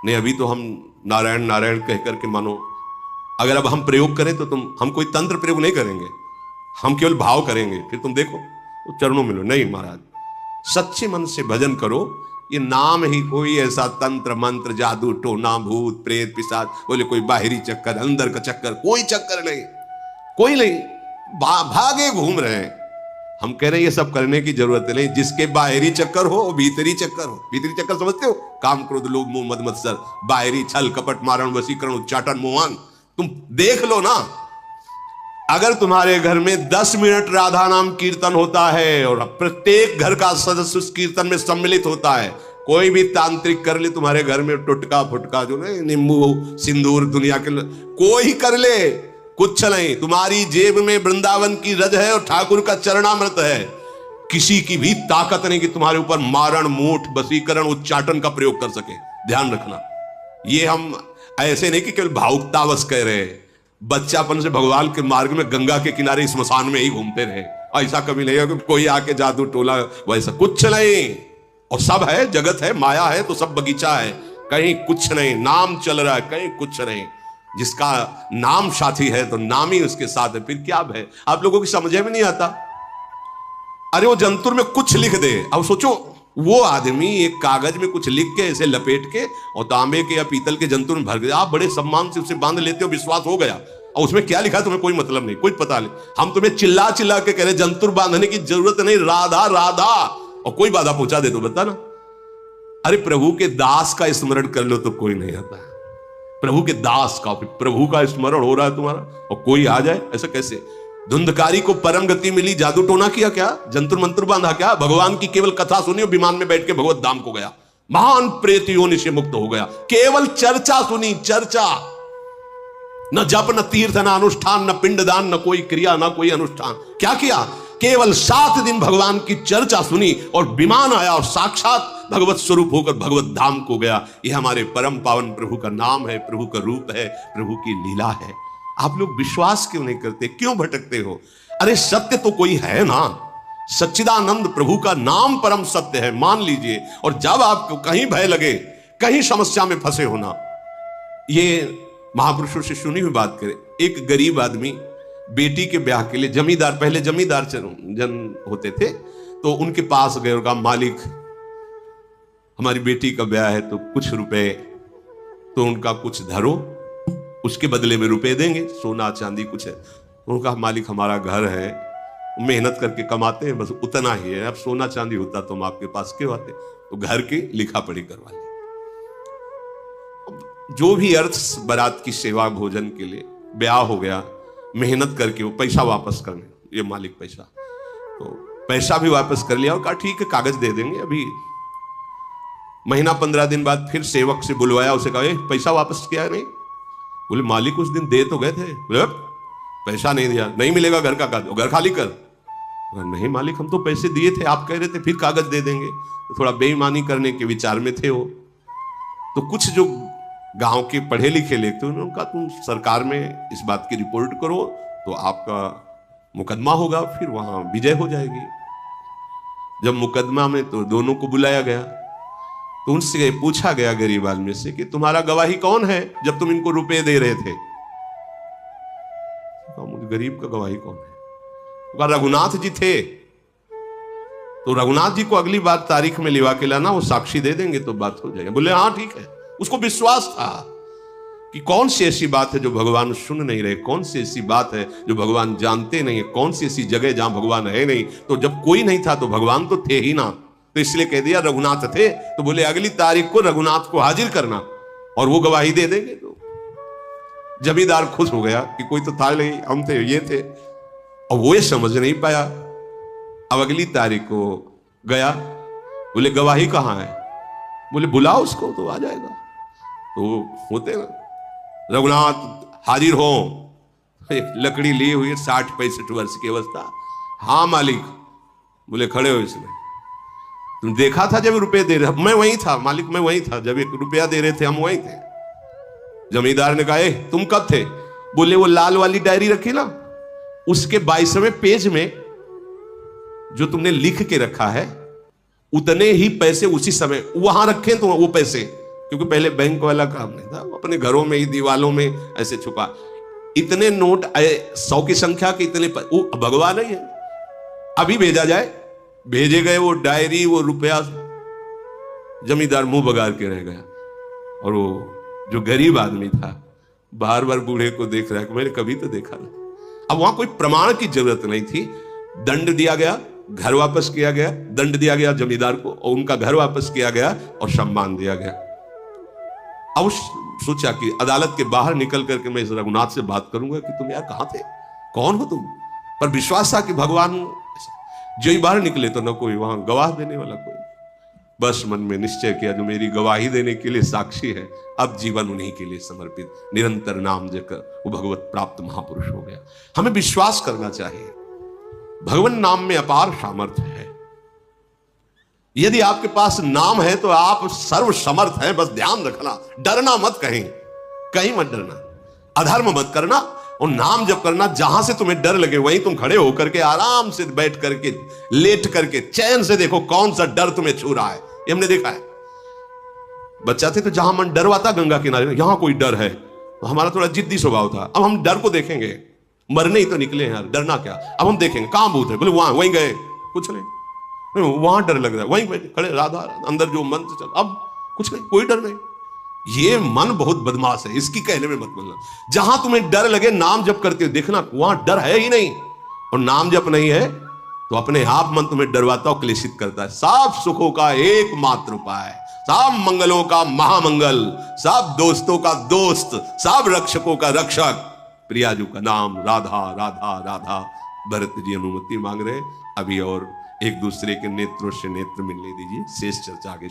नहीं, अभी तो हम नारायण नारायण कह करके मानो, अगर अब हम प्रयोग करें तो हम कोई तंत्र प्रयोग नहीं करेंगे, हम केवल भाव करेंगे, फिर तुम देखो वो चरणों में लो। नहीं महाराज, सच्चे मन से भजन करो। ये नाम ही कोई ऐसा तंत्र मंत्र जादू टोना भूत प्रेत पिशाच, बोले कोई बाहरी चक्कर अंदर का चक्कर, कोई चक्कर नहीं, कोई नहीं, भागे घूम रहे हैं। हम कह रहे हैं ये सब करने की जरूरत नहीं। जिसके बाहरी चक्कर हो भीतरी चक्कर हो। भीतरी चक्कर समझते हो? काम क्रोध लोभ मोह मद मत्सर, बाहरी छल कपट मारण वशीकरण उच्चाटन मोहन। तुम देख लो ना, अगर तुम्हारे घर में 10 मिनट राधा नाम कीर्तन होता है और प्रत्येक घर का सदस्य उस कीर्तन में सम्मिलित होता है, कोई भी तांत्रिक कर ले तुम्हारे घर में टुटका फुटका, जो नहीं नींबू सिंदूर दुनिया के कोई कर ले, कुछ नहीं। तुम्हारी जेब में वृंदावन की रज है और ठाकुर का चरणामृत है। किसी की भी ताकत नहीं कि तुम्हारे ऊपर मारण मूठ वशीकरण उच्चाटन का प्रयोग कर सके। ध्यान रखना, ये हम ऐसे नहीं कि केवल भावुकतावश कह रहे हैं। बच्चापन से भगवान के मार्ग में गंगा के किनारे स्मशान में ही घूमते रहे, ऐसा कभी नहीं है कि कोई आके जादू टोला, वैसा कुछ नहीं। और सब है, जगत है, माया है, तो सब बगीचा है, कहीं कुछ नहीं। नाम चल रहा है, कहीं कुछ नहीं। जिसका नाम साथी है तो नाम ही उसके साथ है, फिर क्या है? आप लोगों की समझ में नहीं आता। अरे वो जंतुर में कुछ लिख दे, अब सोचो वो आदमी एक कागज में कुछ लिख के ऐसे लपेट के और तांबे के या पीतल के जंतुर में भर के, आप बड़े सम्मान से उसे बांध लेते हो, विश्वास हो गया। और उसमें क्या लिखा तुम्हें कोई मतलब नहीं, कुछ पता नहीं। हम तुम्हें चिल्ला चिल्ला के कह रहे जंतुर बांधने की जरूरत नहीं, राधा राधा, और कोई बाधा पहुंचा दे तो बता ना। अरे प्रभु के दास का स्मरण कर लो तो कोई नहीं आता। प्रभु के दास का, प्रभु का स्मरण हो रहा है तुम्हारा और कोई आ जाए, ऐसा कैसे? धुंधकारी को परम गति मिली, जादू टोना किया क्या? जंतुर मंत्र बांधा क्या? भगवान की केवल कथा सुनी और विमान में बैठ के भगवत धाम को गया, महान प्रेत योनि से मुक्त हो गया। केवल चर्चा सुनी, चर्चा, न जप न तीर्थ न अनुष्ठान न पिंडदान न कोई क्रिया न कोई अनुष्ठान। क्या किया? केवल 7 दिन भगवान की चर्चा सुनी और विमान आया और साक्षात भगवत स्वरूप होकर भगवत धाम को गया। यह हमारे परम पावन प्रभु का नाम है, प्रभु का रूप है, प्रभु की लीला है। आप लोग विश्वास क्यों नहीं करते? क्यों भटकते हो? अरे सत्य तो कोई है ना, सच्चिदानंद प्रभु का नाम परम सत्य है, मान लीजिए। और जब आपको कहीं भय लगे, कहीं समस्या में फंसे होना, ये महापुरुषों से सुनी हुई बात करें। एक गरीब आदमी बेटी के ब्याह के लिए जमींदार, पहले जमींदार जन होते थे, तो उनके पास गए और कहा, मालिक हमारी बेटी का ब्याह है तो कुछ रुपए, तो उनका कुछ धरो, उसके बदले में रुपए देंगे, सोना चांदी कुछ है। उनका मालिक हमारा घर है, मेहनत करके कमाते हैं, बस उतना ही है, अब सोना चांदी होता तो हम आपके पास क्यों आते। तो घर की लिखा पढ़ी करवा ली। जो भी अर्थ बारात की सेवा भोजन के लिए, ब्याह हो गया, मेहनत करके वो पैसा वापस करने, ये मालिक पैसा, तो पैसा भी वापस कर लिया और कहा ठीक है कागज दे देंगे। अभी महीना 15 दिन बाद फिर सेवक से बुलवाया, उसे कहा पैसा वापस किया नहीं? बोले मालिक उस दिन दे तो गए थे। बोले पैसा नहीं दिया, नहीं मिलेगा घर का कागज, घर खाली कर। नहीं मालिक हम तो पैसे दिए थे, आप कह रहे थे फिर कागज दे देंगे। तो थोड़ा बेईमानी करने के विचार में थे वो। तो कुछ जो गांव के पढ़े लिखे लोग थे, उन्होंने कहा तुम सरकार में इस बात की रिपोर्ट करो तो आपका मुकदमा होगा, फिर वहां विजय हो जाएगी। जब मुकदमा में तो दोनों को बुलाया गया, तो उनसे पूछा गया गरीब आदमी से कि तुम्हारा गवाही कौन है जब तुम इनको रुपए दे रहे थे? मुझे गरीब का गवाही कौन है? रघुनाथ जी थे। तो रघुनाथ जी को अगली बार तारीख में लिवा के लाना, वो साक्षी दे देंगे तो बात हो जाएगी। बोले हाँ ठीक है। उसको विश्वास था कि कौन सी ऐसी बात है जो भगवान सुन नहीं रहे, कौन सी ऐसी बात है जो भगवान जानते नहीं है, कौन सी ऐसी जगह जहां भगवान है नहीं। तो जब कोई नहीं था तो भगवान तो थे ही ना, तो इसलिए कह दिया रघुनाथ थे। तो बोले अगली तारीख को रघुनाथ को हाजिर करना और वो गवाही दे देंगे। तो जमींदार खुश हो गया कि कोई तो था नहीं, हम थे, ये थे। और वो ये समझ नहीं पाया। अब अगली तारीख को गया, बोले गवाही कहां है? बोले बुलाओ उसको तो आ जाएगा। तो होते ना, रघुनाथ हाजिर हो, एक लकड़ी ली हुई, 60-65 वर्ष की अवस्था। हाँ मालिक। बोले खड़े हो इसमें। तुम देखा था जब रुपए दे रहे? मैं वहीं था मालिक, मैं वहीं था जब 1 रुपया दे रहे थे, हम वहीं थे। जमींदार ने कहा तुम कब थे? बोले वो लाल वाली डायरी रखी ना, उसके 22वें पेज में जो तुमने लिख के रखा है, उतने ही पैसे उसी समय वहां रखे। तो वो पैसे, क्योंकि पहले बैंक वाला काम नहीं था, अपने घरों में ही दीवालों में ऐसे छुपा, इतने नोट 100 की संख्या के इतने वो भगवान नहीं है, अभी भेजा जाए। भेजे गए वो डायरी, वो रुपया। जमींदार मुंह बगाड़ के रह गया। और वो जो गरीब आदमी था बार बार बूढ़े को देख रहा है कि मैंने कभी तो देखा नहीं। अब वहां कोई प्रमाण की जरूरत नहीं थी। दंड दिया गया, घर वापस किया गया, दंड दिया गया जमींदार को, और उनका घर वापस किया गया और सम्मान दिया गया। अब सोचा कि अदालत के बाहर निकल करके मैं इस रघुनाथ से बात करूंगा कि तुम यार कहां थे, कौन हो तुम? पर विश्वास था कि भगवान, जो ही बाहर निकले तो न कोई वहां गवाह देने वाला कोई। बस मन में निश्चय किया जो मेरी गवाही देने के लिए साक्षी है, अब जीवन उन्हीं के लिए समर्पित, निरंतर नाम जपकर वो भगवत प्राप्त महापुरुष हो गया। हमें विश्वास करना चाहिए भगवान नाम में अपार सामर्थ्य है। यदि आपके पास नाम है तो आप सर्व समर्थ हैं। बस ध्यान रखना, डरना मत, कहीं मत डरना, अधर्म मत करना, और नाम जप करना। जहां से तुम्हें डर लगे वहीं तुम खड़े होकर के आराम से बैठ करके, लेट करके चैन से देखो कौन सा डर तुम्हें छू रहा है। ये हमने देखा है। बच्चा थे तो जहां मन डरवाता गंगा किनारे, यहां कोई डर है, तो हमारा थोड़ा जिद्दी स्वभाव था। अब हम डर को देखेंगे, मरने ही तो निकले हैं यार, डरना क्या। अब हम देखेंगे कहां भूत है, बोले वहीं गए, कुछ नहीं, वहां डर लग रहा है, वहीं बैठे खड़े, राधा अंदर जो मन से चल, अब कुछ नहीं, कोई डर नहीं। ये मन बहुत बदमाश है, इसकी कहने में मत बोलना। जहां तुम्हें डर लगे नाम जप करते हो, देखना वहां डर है ही नहीं। और नाम जप नहीं है तो अपने आप मन तुम्हें डरवाता और क्लेशित करता है। सब सुखों का एकमात्र उपाय, सब मंगलों का महामंगल, सब दोस्तों का दोस्त, सब रक्षकों का रक्षक प्रियाजू का नाम राधा राधा राधा। भरत जी अनुमति मांग रहे, अभी और एक दूसरे के नेत्रों से नेत्र मिलने दीजिए, शेष चर्चा आगे।